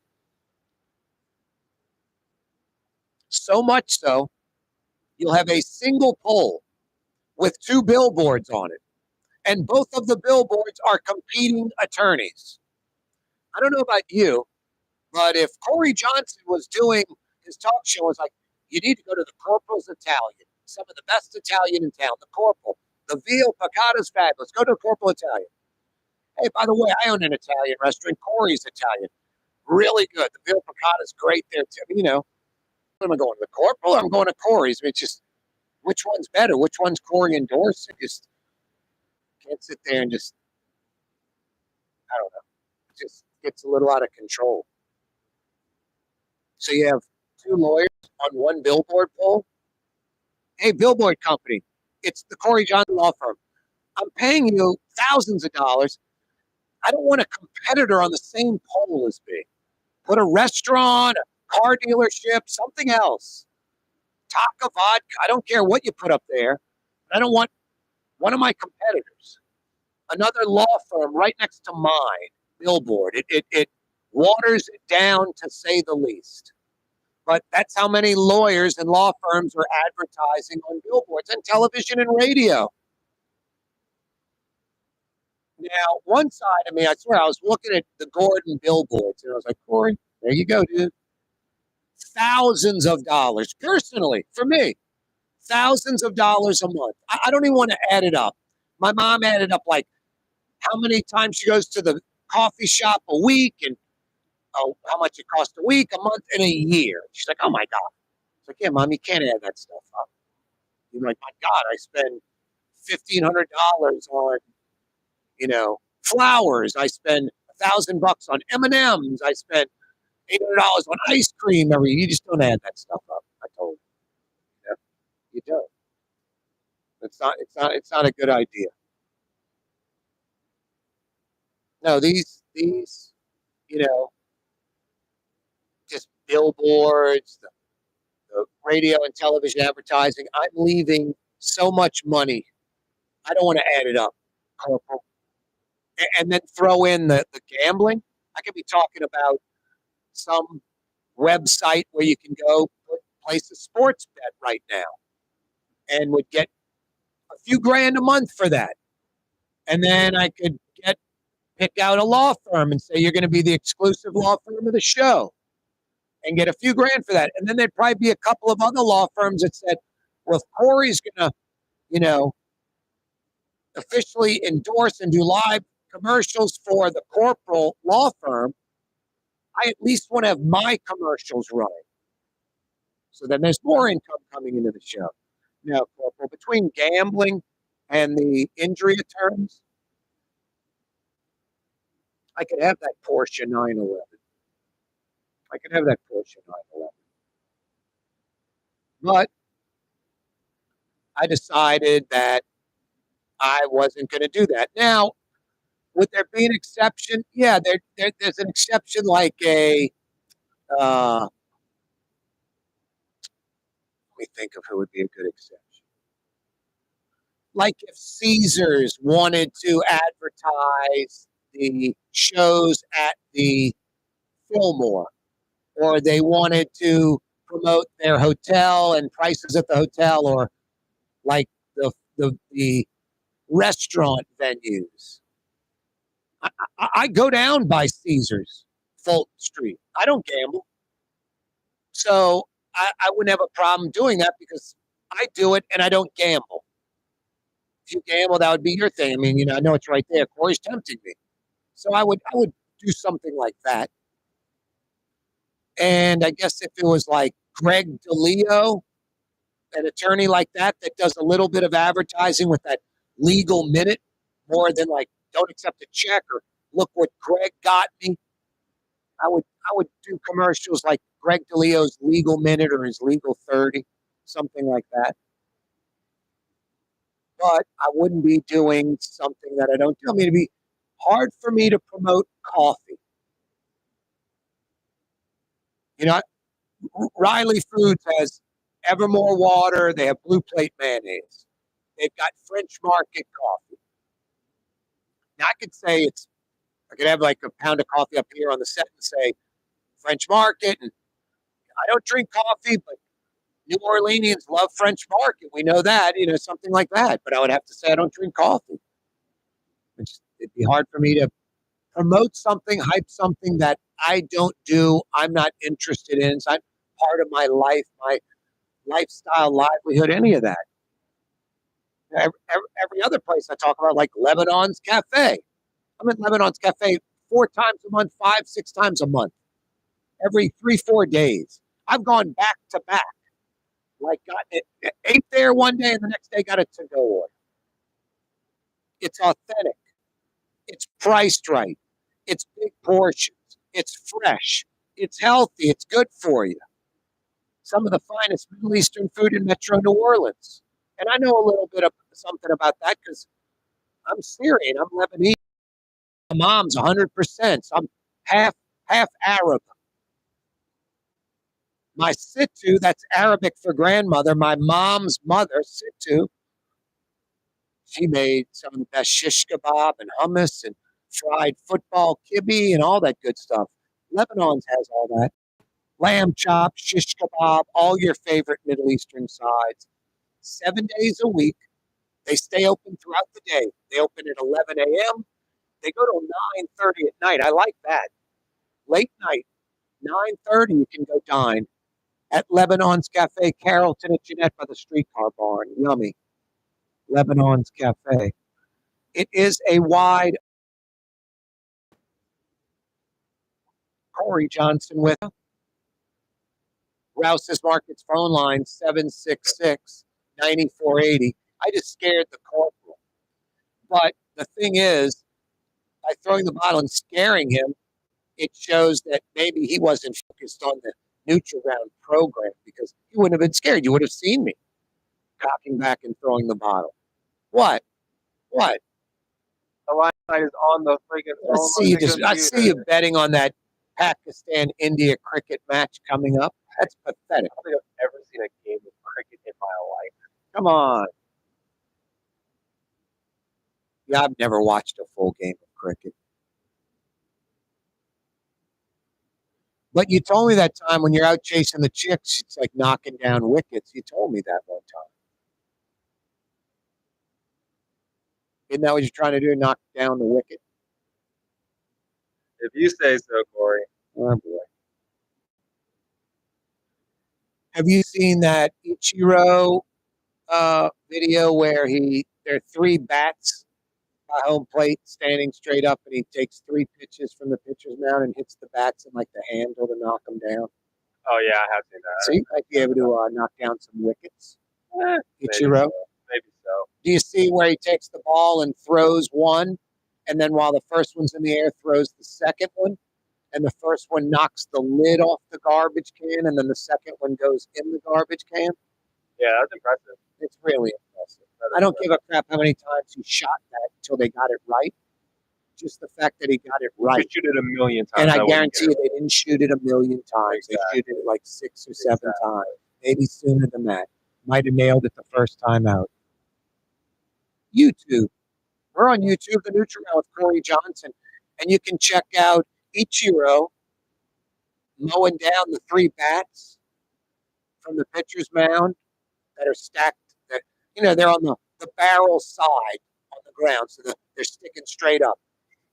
So much so, you'll have a single pole with 2 billboards on it, and both of the billboards are competing attorneys. I don't know about you, but if Corey Johnson was doing his talk show, was like, you need to go to the Corporal's Italian, some of the best Italian in town, the Corporal. The veal piccata is fabulous. Go to the Corporal Italian. Hey, by the way, I own an Italian restaurant. Corey's Italian. Really good. The veal piccata is great there, too. You know, am I going to the Corporal or I'm going to Corey's? I mean, it's just, which one's better? Which one's Corey endorsing? Just can't sit there and just, I don't know. It just gets a little out of control. So you have 2 lawyers on 1 billboard pole. Hey, billboard company, it's the Corey Johnson law firm. I'm paying you thousands of dollars. I don't want a competitor on the same pole as me. Put a restaurant, a car dealership, something else. Taco vodka. I don't care what you put up there. I don't want one of my competitors. Another law firm right next to mine, billboard. It waters it down, to say the least. But that's how many lawyers and law firms are advertising on billboards and television and radio. Now, one side of me, I swear, I was looking at the Gordon billboards, and I was like, Corey, there you go, dude. Thousands of dollars, personally, for me, thousands of dollars a month. I don't even want to add it up. My mom added up, like, how many times she goes to the coffee shop a week, and how much it costs a week, a month, and a year. She's like, oh, my God. It's like, yeah, Mom, you can't add that stuff up. You're like, my God, I spend $1,500 on, you know, flowers. I spend $1,000 on M&Ms. I spend $800 on ice cream every year. You just don't add that stuff up. I told you. You don't. It's not a good idea. No, these, you know, just billboards, the radio and television advertising. I'm leaving so much money. I don't want to add it up, Corporal. And then throw in the gambling. I could be talking about some website where you can go place a sports bet right now and would get a few grand a month for that. And then I could pick out a law firm and say, you're going to be the exclusive law firm of the show, and get a few grand for that. And then there'd probably be a couple of other law firms that said, well, if Corey's going to, you know, officially endorse and do live commercials for the Corporal law firm, I at least want to have my commercials running. So then there's more income coming into the show. Now, Corporal, between gambling and the injury attorneys, I could have that Porsche 911. I could have that Porsche 911. But I decided that I wasn't going to do that. Now, would there be an exception? Yeah, there's an exception, like a, let me think of who would be a good exception. Like if Caesars wanted to advertise the shows at the Fillmore, or they wanted to promote their hotel and prices at the hotel, or like the restaurant venues. I go down by Caesars, Fulton Street. I don't gamble. So I wouldn't have a problem doing that because I do it and I don't gamble. If you gamble, that would be your thing. I mean, you know, I know it's right there. Corey's tempting me. So I would do something like that. And I guess if it was like Greg DeLeo, an attorney like that does a little bit of advertising with that legal minute, more than like, don't accept a check or look what Greg got me. I would do commercials like Greg DeLeo's Legal Minute or his Legal 30, something like that. But I wouldn't be doing something that I don't do. I mean, it'd be Hard for me to promote coffee. You know, Riley Foods has Evermore water. They have Blue Plate mayonnaise. They've got French Market coffee. Now I could have like a pound of coffee up here on the set and say French Market. And I don't drink coffee, but New Orleanians love French Market. We know that, something like that. But I would have to say I don't drink coffee. It'd be hard for me to promote something, hype something that I don't do. I'm not interested in. It's not part of my life, my lifestyle, livelihood, any of that. Every other place I talk about, like Lebanon's Cafe. I'm at Lebanon's Cafe 4 times a month, 5, 6 times a month, every 3, 4 days. I've gone back to back. Like got it, ate there one day and the next day got a to-go order. It's authentic. It's priced right. It's big portions. It's fresh. It's healthy. It's good for you. Some of the finest Middle Eastern food in Metro New Orleans. And I know a little bit of something about that because I'm Syrian. I'm Lebanese. My mom's 100%. So I'm half Arab. My Sittu, that's Arabic for grandmother. My mom's mother, Sittu, she made some of the best shish kebab and hummus and fried football kibbe and all that good stuff. Lebanon's has all that. Lamb chop, shish kebab, all your favorite Middle Eastern sides. 7 days a week. They stay open throughout the day. They open at 11 a.m. They go till 9:30 at night. I like that. Late night, 9:30, you can go dine at Lebanon's Cafe, Carrollton at Jeanette by the streetcar barn. Yummy. Lebanon's Cafe. It is a wide. Corey Johnson with Rouse's Markets phone line 766-9480. I just scared the corporal. But the thing is, by throwing the bottle and scaring him, it shows that maybe he wasn't focused on the Nutri-Round program because he wouldn't have been scared. You would have seen me cocking back and throwing the bottle. What? What? The line is on the freaking phone. I see you betting on that Pakistan-India cricket match coming up. That's pathetic. I don't think I've ever seen a game of cricket in my life. Come on. Yeah, I've never watched a full game of cricket. But you told me that time when you're out chasing the chicks, it's like knocking down wickets. You told me that one time. Isn't that what you're trying to do? Knock down the wicket? If you say so, Corey. Oh, boy. Have you seen that Ichiro video where there are 3 bats by home plate standing straight up and he takes 3 pitches from the pitcher's mound and hits the bats in like the handle to knock them down? Oh, yeah, I have seen that. So you might be able to knock down some wickets. Maybe Ichiro? so. Maybe so. Do you see where he takes the ball and throws one, and then while the first one's in the air, throws the second one, and the first one knocks the lid off the garbage can, and then the second one goes in the garbage can? Yeah, that's impressive. It's really impressive. I don't give a crap how many times he shot that until they got it right. Just the fact that he got it right. You could shoot it a million times. And I guarantee you they didn't shoot it a million times. Exactly. They shoot it like 6 or 7 times. Maybe sooner than that. Might have nailed it the first time out. YouTube. We're on YouTube, the Nutri-Round with Corey Johnson. And you can check out Ichiro mowing down the 3 bats from the pitcher's mound that are stacked. They're on the barrel side on the ground, so they're sticking straight up.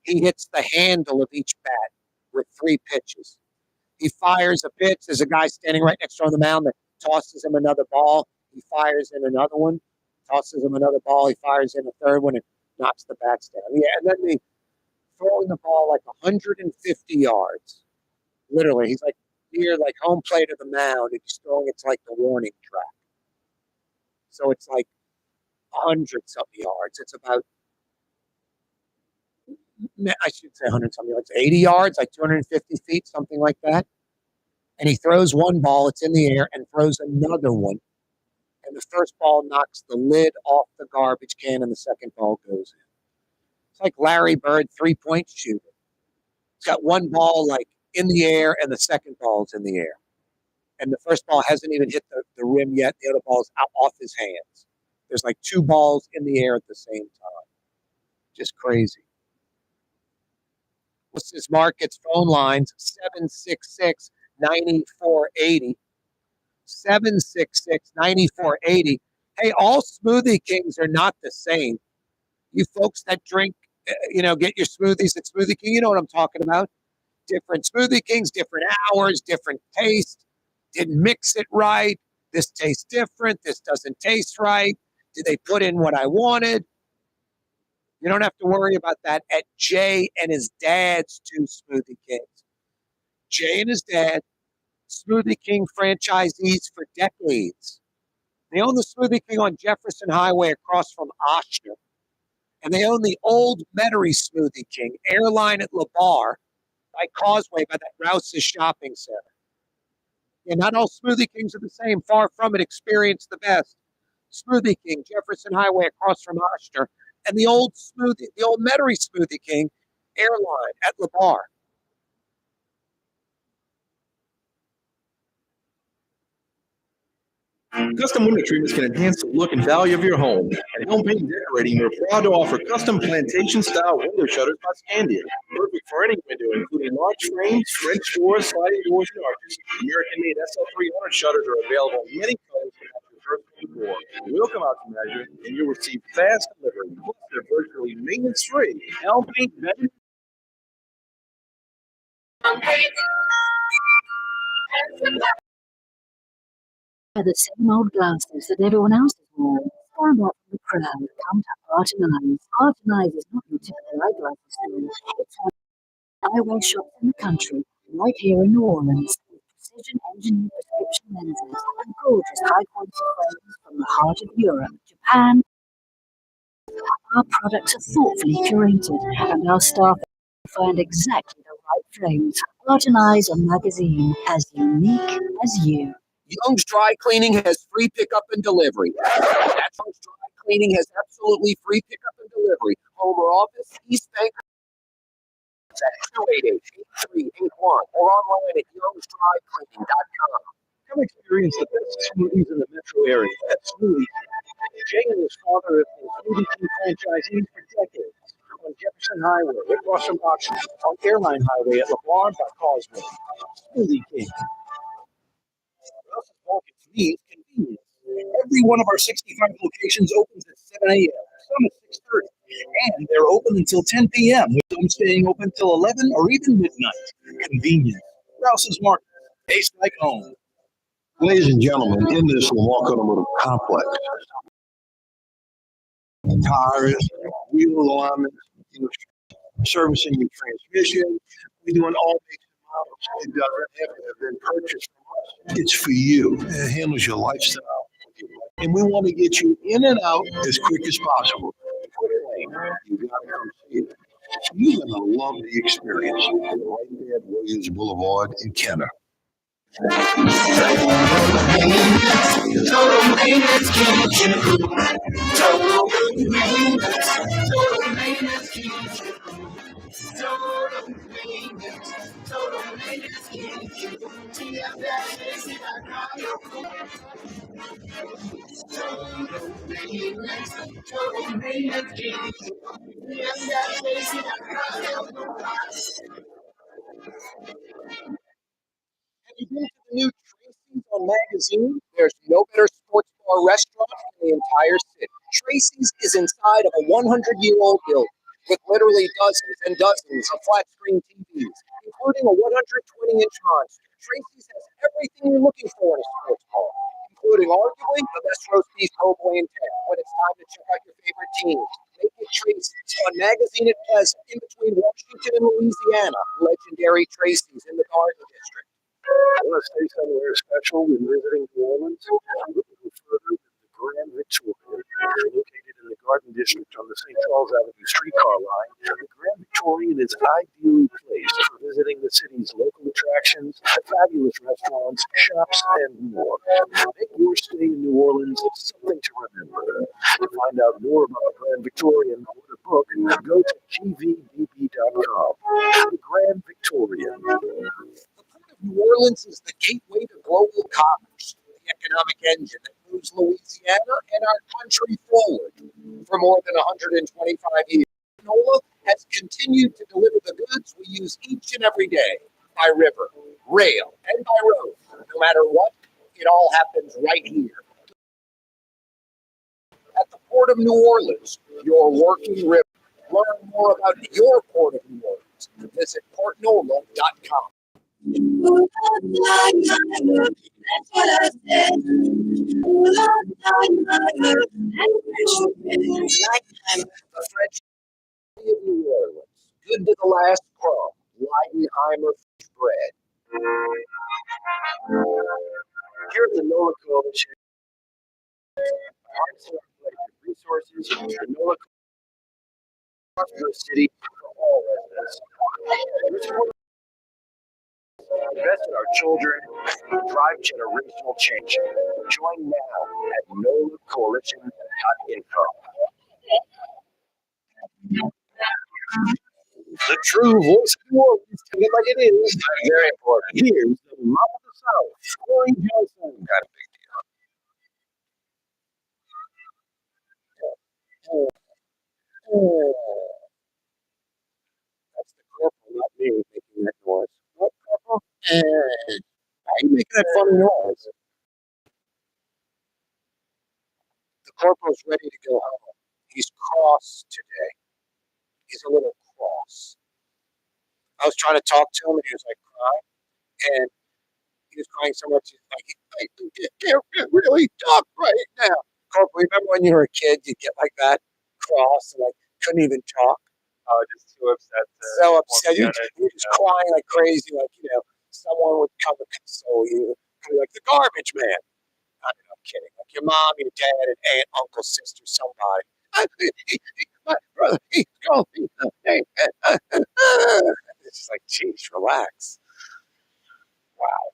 He hits the handle of each bat with 3 pitches. He fires a pitch. There's a guy standing right next to him on the mound that tosses him another ball. He fires in another one, tosses him another ball. He fires in a third one and knocks the bats down. Yeah, and then they throwing the ball like 150 yards. Literally, he's like near like home plate of the mound, and he's throwing it to like the warning track. So it's like 100-something yards. It's about, I should say 100-something yards, 80 yards, like 250 feet, something like that. And he throws one ball, it's in the air, and throws another one. And the first ball knocks the lid off the garbage can, and the second ball goes in. It's like Larry Bird 3-point shooter. He's got one ball like in the air and the second ball's in the air. And the first ball hasn't even hit the rim yet. The other ball's out off his hands. There's like two balls in the air at the same time. Just crazy. What's this market's phone lines? 766-9480. 766-9480. Hey, all Smoothie Kings are not the same. You folks that drink, get your smoothies at Smoothie King, you know what I'm talking about. Different Smoothie Kings, different hours, different taste. Didn't mix it right. This tastes different. This doesn't taste right. Did they put in what I wanted? You don't have to worry about that at Jay and his dad's two Smoothie Kings. Jay and his dad, Smoothie King franchisees for decades. They own the Smoothie King on Jefferson Highway across from Oshner. And they own the old Metairie Smoothie King, airline at LeBar, by Causeway, by that Rouse's shopping center. And not all Smoothie Kings are the same. Far from it. Experience the best. Smoothie King, Jefferson Highway across from Oshner. And the old Metairie Smoothie King, airline at LeBar. Custom window treatments can enhance the look and value of your home. At Home Paint and Decorating, we're proud to offer custom plantation-style window shutters by Scandia. Perfect for any window, including large frames, French doors, sliding doors, and arches. American-made SL300 shutters are available in many colors to match your first door. We'll come out to measure, and you'll receive fast delivery. Plus, they're virtually maintenance-free. Home Paint and Decorating. Wear the same old glasses that everyone else is wearing. Stand out from the crowd. Come to Art and Eyes. Art and Eyes is not your typical eyeglasses store. It's one of the eyewear shops in the country, right here in New Orleans, with precision engineered prescription lenses and gorgeous high quality frames from the heart of Europe, Japan. Our products are thoughtfully curated, and our staff find exactly the right frames. Art and Eyes, a magazine as unique as you. Young's Dry Cleaning has free pickup and delivery. That's Young's Dry Cleaning has absolutely free pickup and delivery. Home or office, East Bank at 288-8381 or online at youngsdrycleaning.com. Come experience the best smoothies in the metro area at Smoothie King. Jay and his father have been Smoothie King franchisees for decades. On Jefferson Highway, across from Oxford, on Airline Highway at LeBar by Causeway. Smoothie King. Markets needs convenience. Every one of our 65 locations opens at 7 a.m., some at 6:30, and they're open until 10 p.m., with some staying open till 11 or even midnight. Convenience. Rouse's Market. Taste like home. Ladies and gentlemen, in this Lamar Automotive Complex, tires, wheel alignments, servicing your transmission. We're doing all makes and models. It doesn't have to have been purchased from us. It's for you. It handles your lifestyle. And we want to get you in and out as quick as possible. You got to come see it. You're going to love the experience. Right there at Williams Boulevard in Kenner. Total maintenance keeps you cool. Total maintenance. Total maintenance keeps you cool. Total maintenance. Total maintenance keeps you cool. TF-AC.com. Total maintenance. Total maintenance keeps you cool. TF-AC.com. Have you been to the new Tracy's on Magazine? There's no better sports bar restaurant in the entire city. Tracy's is inside of a 100-year-old building with literally dozens and dozens of flat-screen TVs, including a 120-inch monster. Tracy's has everything you're looking for in a sports bar, including arguably the best roast beef po' boy in town. When it's time to check out your favorite teams, make it Tracy's on Magazine at Pleasant, in between Washington and Louisiana. Legendary Tracy's in the Garden District. Want to stay somewhere special when visiting New Orleans? Look no further than the Grand Victoria. Located in the Garden District on the St. Charles Avenue streetcar line, the Grand Victorian is ideally placed for visiting the city's local attractions, fabulous restaurants, shops, and more. Make your stay in New Orleans something to remember. To find out more about the Grand Victorian, go to book, go to gvdb.com. The Grand Victorian. The Port of New Orleans is the gateway to global commerce, the economic engine that moves Louisiana and our country forward for more than 125 years. NOLA has continued to deliver the goods we use each and every day by river, rail, and by road. No matter what, it all happens right here. At the Port of New Orleans, your working river. Learn more about your Port of New Orleans. Visit portnola.com. That's what I said. The French City of New Orleans. Good to the last crumb. Leidenheimer fish bread. Here at the NOLA Coalition, harnessing our collective resources, the NOLA Coalition City for all residents. Invest in our children, drive generational change. Join now at nolacoalition.info. The true voice of New Orleans, tell it like it is. Very important. Here's the mouth of the South, Corey Johnson. Got a big deal. That's the corporal, not me, making that noise. What, corporal? Why are you making that funny noise? The corporal's ready to go home. He's cross today. He's a little cross. I was trying to talk to him, and he was like crying, and he was crying so much. He's like, I can't really talk right now. Corporal, remember when you were a kid, you'd get like that, cross, and like couldn't even talk. Oh, just too upset. So upset. You're just crying like crazy, like, someone would come and console you. Be like the garbage man. I'm kidding. Like your mom, your dad, and aunt, uncle, sister, somebody. My brother, he's going. It's just like, geez, relax. Wow.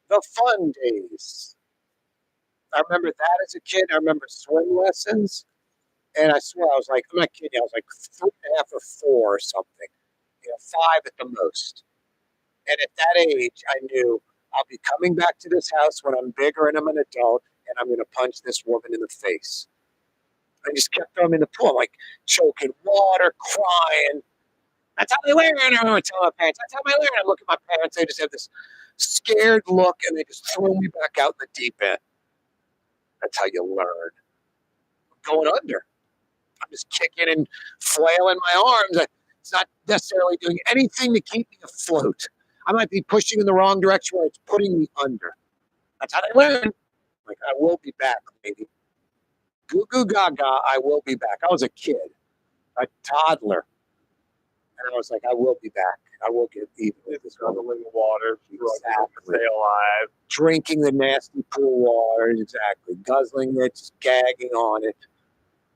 The fun days. I remember that as a kid. I remember swim lessons. And I swear, I was like, I'm not kidding. I was like 3.5 or 4 or something. 5 at the most. And at that age, I knew I'll be coming back to this house when I'm bigger and I'm an adult, and I'm going to punch this woman in the face. I just kept throwing in the pool. I'm like choking water, crying. That's how they learn. I remember telling my parents, that's how they learn. I look at my parents, they just have this scared look, and they just throw me back out in the deep end. That's how you learn. I'm going under. I'm just kicking and flailing my arms. It's not necessarily doing anything to keep me afloat. I might be pushing in the wrong direction where it's putting me under. That's how they learn. Like, I will be back, lady. Goo goo gaga, I will be back. I was a kid, a toddler. And I was like, I will be back. I will get even with this Guzzling water, exactly. stay alive. Drinking the nasty pool water, exactly. Guzzling it, just gagging on it.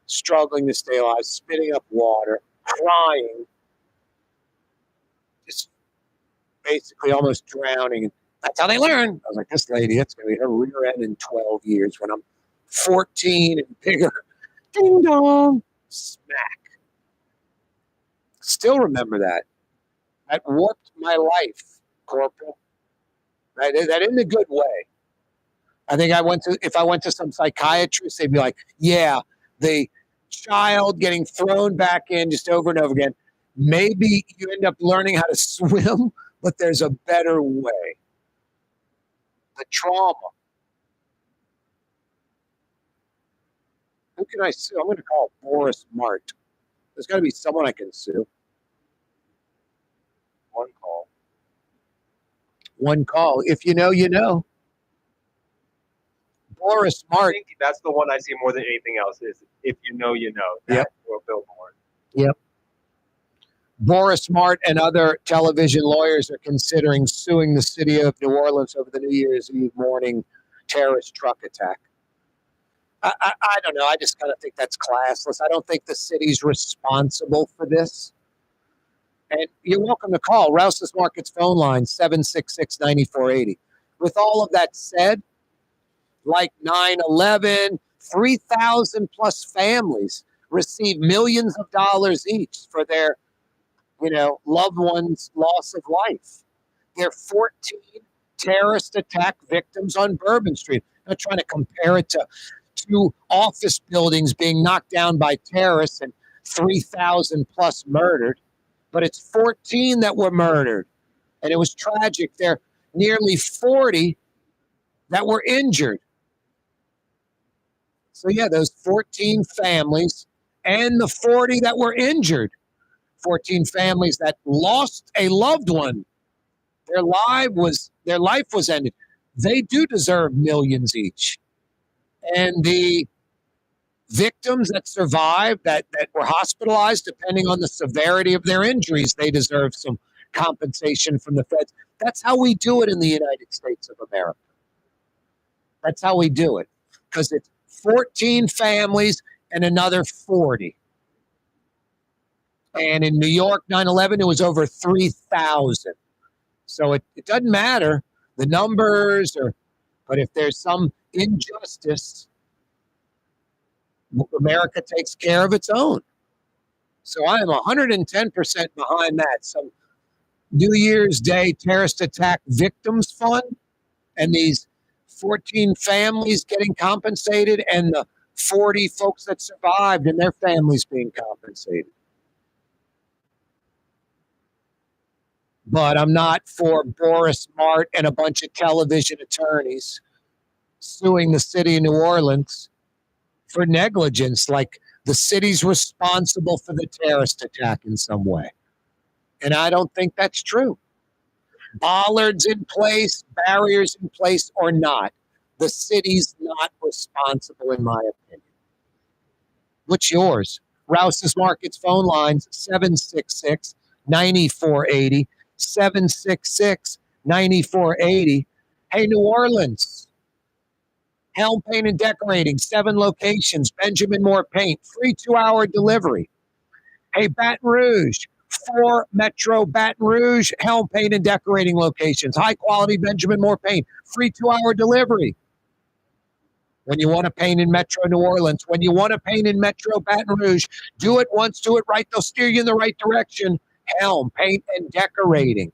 Struggling to stay alive, spitting up water, crying. Just basically almost drowning. That's how they learn. I was like, this lady, it's going to be her rear end in 12 years when I'm 14 and bigger. Ding dong. Smack. Still remember that. That warped my life, Corporal. That in a good way. I think if I went to some psychiatrist, they'd be like, yeah, the child getting thrown back in just over and over again. Maybe you end up learning how to swim, but there's a better way. The trauma. Who can I sue? I'm going to call Boris Mart. There's got to be someone I can sue. One call. One call. If you know, you know. Boris I Mart. think that's the one I see more than anything else is if you know, you know. Yep. Or billboard. Yep. Boris Mart and other television lawyers are considering suing the city of New Orleans over the New Year's Eve morning terrorist truck attack. I don't know. I just kind of think that's classless. I don't think the city's responsible for this. And you're welcome to call Rouse's Market's phone line, 766-9480. With all of that said, like 9/11, 3,000 plus families receive millions of dollars each for their, loved one's loss of life. There are 14 terrorist attack victims on Bourbon Street. I'm not trying to compare it to two office buildings being knocked down by terrorists and 3,000 plus murdered, but it's 14 that were murdered. And it was tragic. There are nearly 40 that were injured. So, yeah, those 14 families and the 40 that were injured, 14 families that lost a loved one, their life was ended. They do deserve millions each. And the victims that survived, that were hospitalized, depending on the severity of their injuries, they deserve some compensation from the feds. That's how we do it in the United States of America. That's how we do it, because it's 14 families and another 40. And in New York, 9/11, it was over 3,000. So it doesn't matter the numbers, but if there's some injustice, America takes care of its own. So I am 110% behind that. Some New Year's Day terrorist attack victims fund, and these 14 families getting compensated, and the 40 folks that survived and their families being compensated. But I'm not for Boris Mart and a bunch of television attorneys suing the city of New Orleans for negligence, like the city's responsible for the terrorist attack in some way. And I don't think that's true. Bollards in place, barriers in place or not, the city's not responsible, in my opinion. What's yours? Rouse's Markets phone lines, 766-9480, 766-9480. Hey, New Orleans, Helm Paint and Decorating, 7 locations, Benjamin Moore Paint, free 2-hour delivery. Hey, Baton Rouge, 4 Metro Baton Rouge, Helm Paint and Decorating locations, high quality Benjamin Moore Paint, free 2-hour delivery. When you want to paint in Metro New Orleans, when you want to paint in Metro Baton Rouge, do it once, do it right. They'll steer you in the right direction. Helm Paint and Decorating.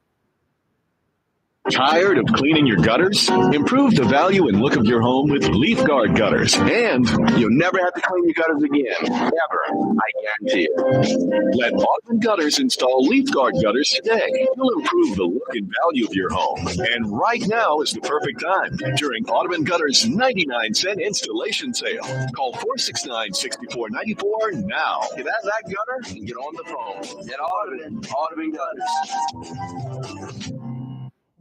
Tired of cleaning your gutters? Improve the value and look of your home with Leaf Guard gutters, and you'll never have to clean your gutters again. Never, I guarantee it. Let Audubon Gutters install Leaf Guard gutters today. You'll improve the look and value of your home. And right now is the perfect time during Audubon Gutters' 99-cent installation sale. Call 469-6494 now. Get out of that gutter and get on the phone. Get Audubon Gutters.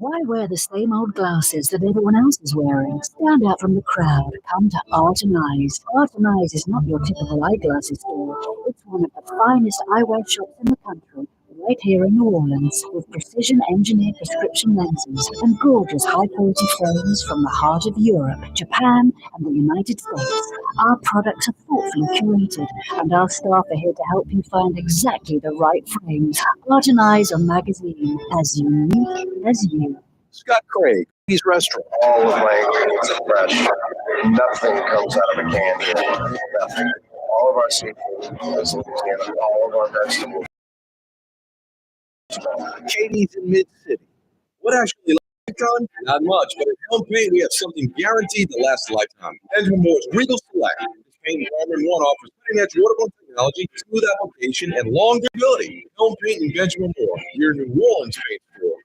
Why wear the same old glasses that everyone else is wearing? Stand out from the crowd. Come to Art and Eyes. Art and Eyes is not your typical eyeglasses store. It's one of the finest eyewear shops in the country, right here in New Orleans, with precision-engineered prescription lenses and gorgeous high-quality frames from the heart of Europe, Japan, and the United States. Our products are thoughtfully curated, and our staff are here to help you find exactly the right frames. Art and Eyes are magazine, as unique as you. Scott Craig, his restaurant. All of my ingredients are fresh. Nothing comes out of a can here. Nothing. All of our seafood is organic. All of our vegetables. Katie's in Mid-City. What actually lifetime? Not much, but at Helm Paint, we have something guaranteed to last a lifetime. Benjamin Moore's Regal Select. This paint in Armor One offers cutting-edge waterborne technology, smooth application, and long durability. Helm Paint and Benjamin Moore, your New Orleans paint store.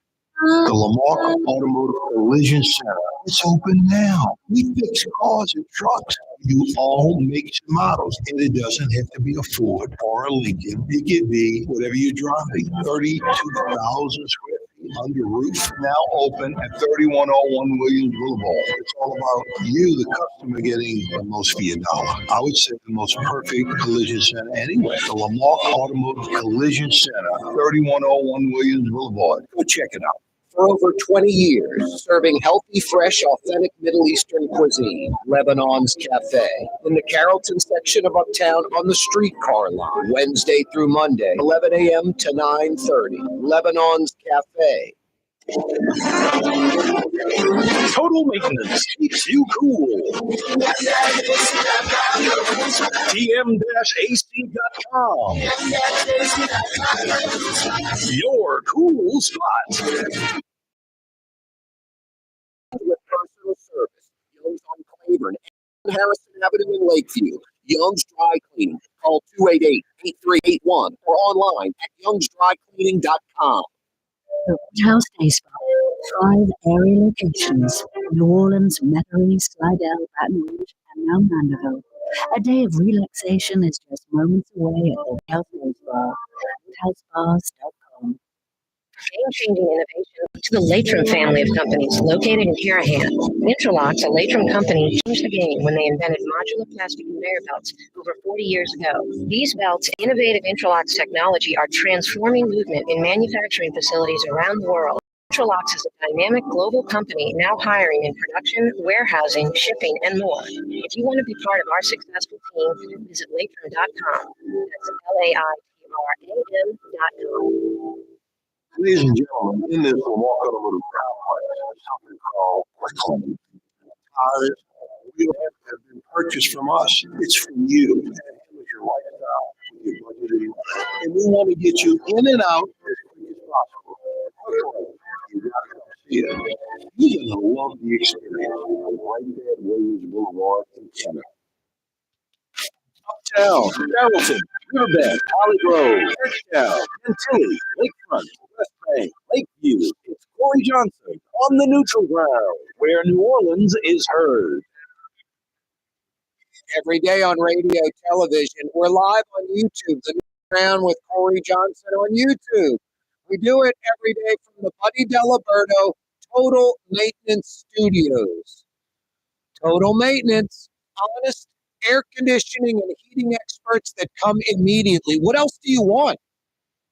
The Lamar Automotive Collision Center. It's open now. We fix cars and trucks. You all makes and models, and it doesn't have to be a Ford or a Lincoln. It can be whatever you're driving. 32,000 square feet under roof, now open at 3101 Williams Boulevard. It's all about you, the customer, getting the most for your dollar. I would say the most perfect collision center anywhere. The Lamar Automotive Collision Center, 3101 Williams Boulevard. Go check it out. For over 20 years, serving healthy, fresh, authentic Middle Eastern cuisine, Lebanon's Cafe. In the Carrollton section of Uptown on the streetcar line, Wednesday through Monday, 11 a.m. to 9:30. Lebanon's Cafe. Total maintenance keeps you cool. TM-AC.com. Your cool spot. With personal service. Young's on Claiborne and Harrison Avenue in Lakeview. Young's Dry Cleaning. Call 288-8381 or online at youngsdrycleaning.com. The Woodhouse Day Spa. 5 area locations: New Orleans, Metairie, Slidell, Baton Rouge, and now Mandeville. A day of relaxation is just moments away at the Woodhouse Day Spa. WoodhouseSpas.com. Game-changing innovation to the Latrim family of companies located in Harahan. Interlocks, a Latrim company, changed the game when they invented modular plastic conveyor belts over 40 years ago. These belts, innovative Interlocks technology, are transforming movement in manufacturing facilities around the world. Interlocks is a dynamic global company now hiring in production, warehousing, shipping, and more. If you want to be part of our successful team, visit latrim.com. That's LAITRAM.com. Ladies and gentlemen, in this remarkable little complex, there's something called Quicklane. We have been purchased from us. It's from you. And it's your lifestyle, your budget, and we want to get you in and out as quick as possible. Quicklane, you got to come see it. You're going to love the experience. Right there at Williams Boulevard in Kenner. Uptown, Hamilton, Riverbend, Holly Grove, Edgetown, Gentilly, Lakefront, West Bank, Lakeview. It's Corey Johnson on the neutral ground, where New Orleans is heard. Every day on radio, television. We're live on YouTube. The Neutral Ground with Corey Johnson on YouTube. We do it every day from the Buddy Delaberto Total Maintenance Studios. Total Maintenance, honest air conditioning and heating experts that come immediately. What else do you want?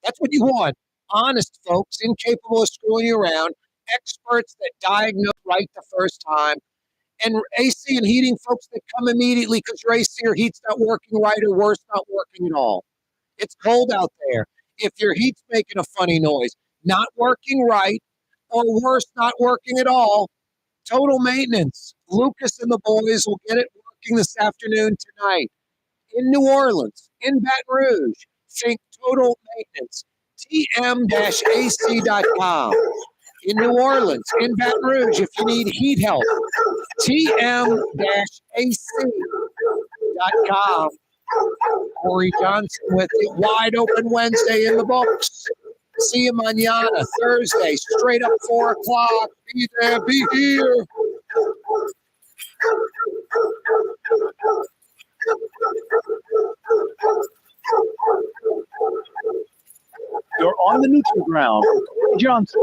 That's what you want. Honest folks, incapable of screwing you around, experts that diagnose right the first time, and AC and heating folks that come immediately because your AC or heat's not working right, or worse, not working at all. It's cold out there. If your heat's making a funny noise, not working right, or worse, not working at all, Total Maintenance. Lucas and the boys will get it working this afternoon tonight. In New Orleans, in Baton Rouge, think Total Maintenance. TM-AC.com. In New Orleans, in Baton Rouge, if you need heat help, TM-AC.com. Corey Johnson with it. Wide Open Wednesday in the books. See you mañana, Thursday, straight up 4 o'clock. Be there, be here. You're on the neutral ground with Corey Johnson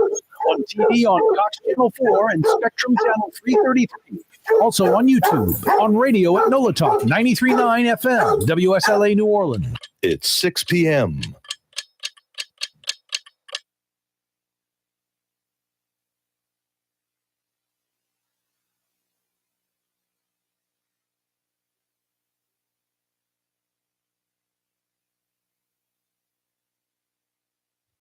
on TV on Cox Channel 4 and Spectrum Channel 333. Also on YouTube, on radio at NOLA Talk 93.9 FM, WSLA New Orleans. It's 6 p.m.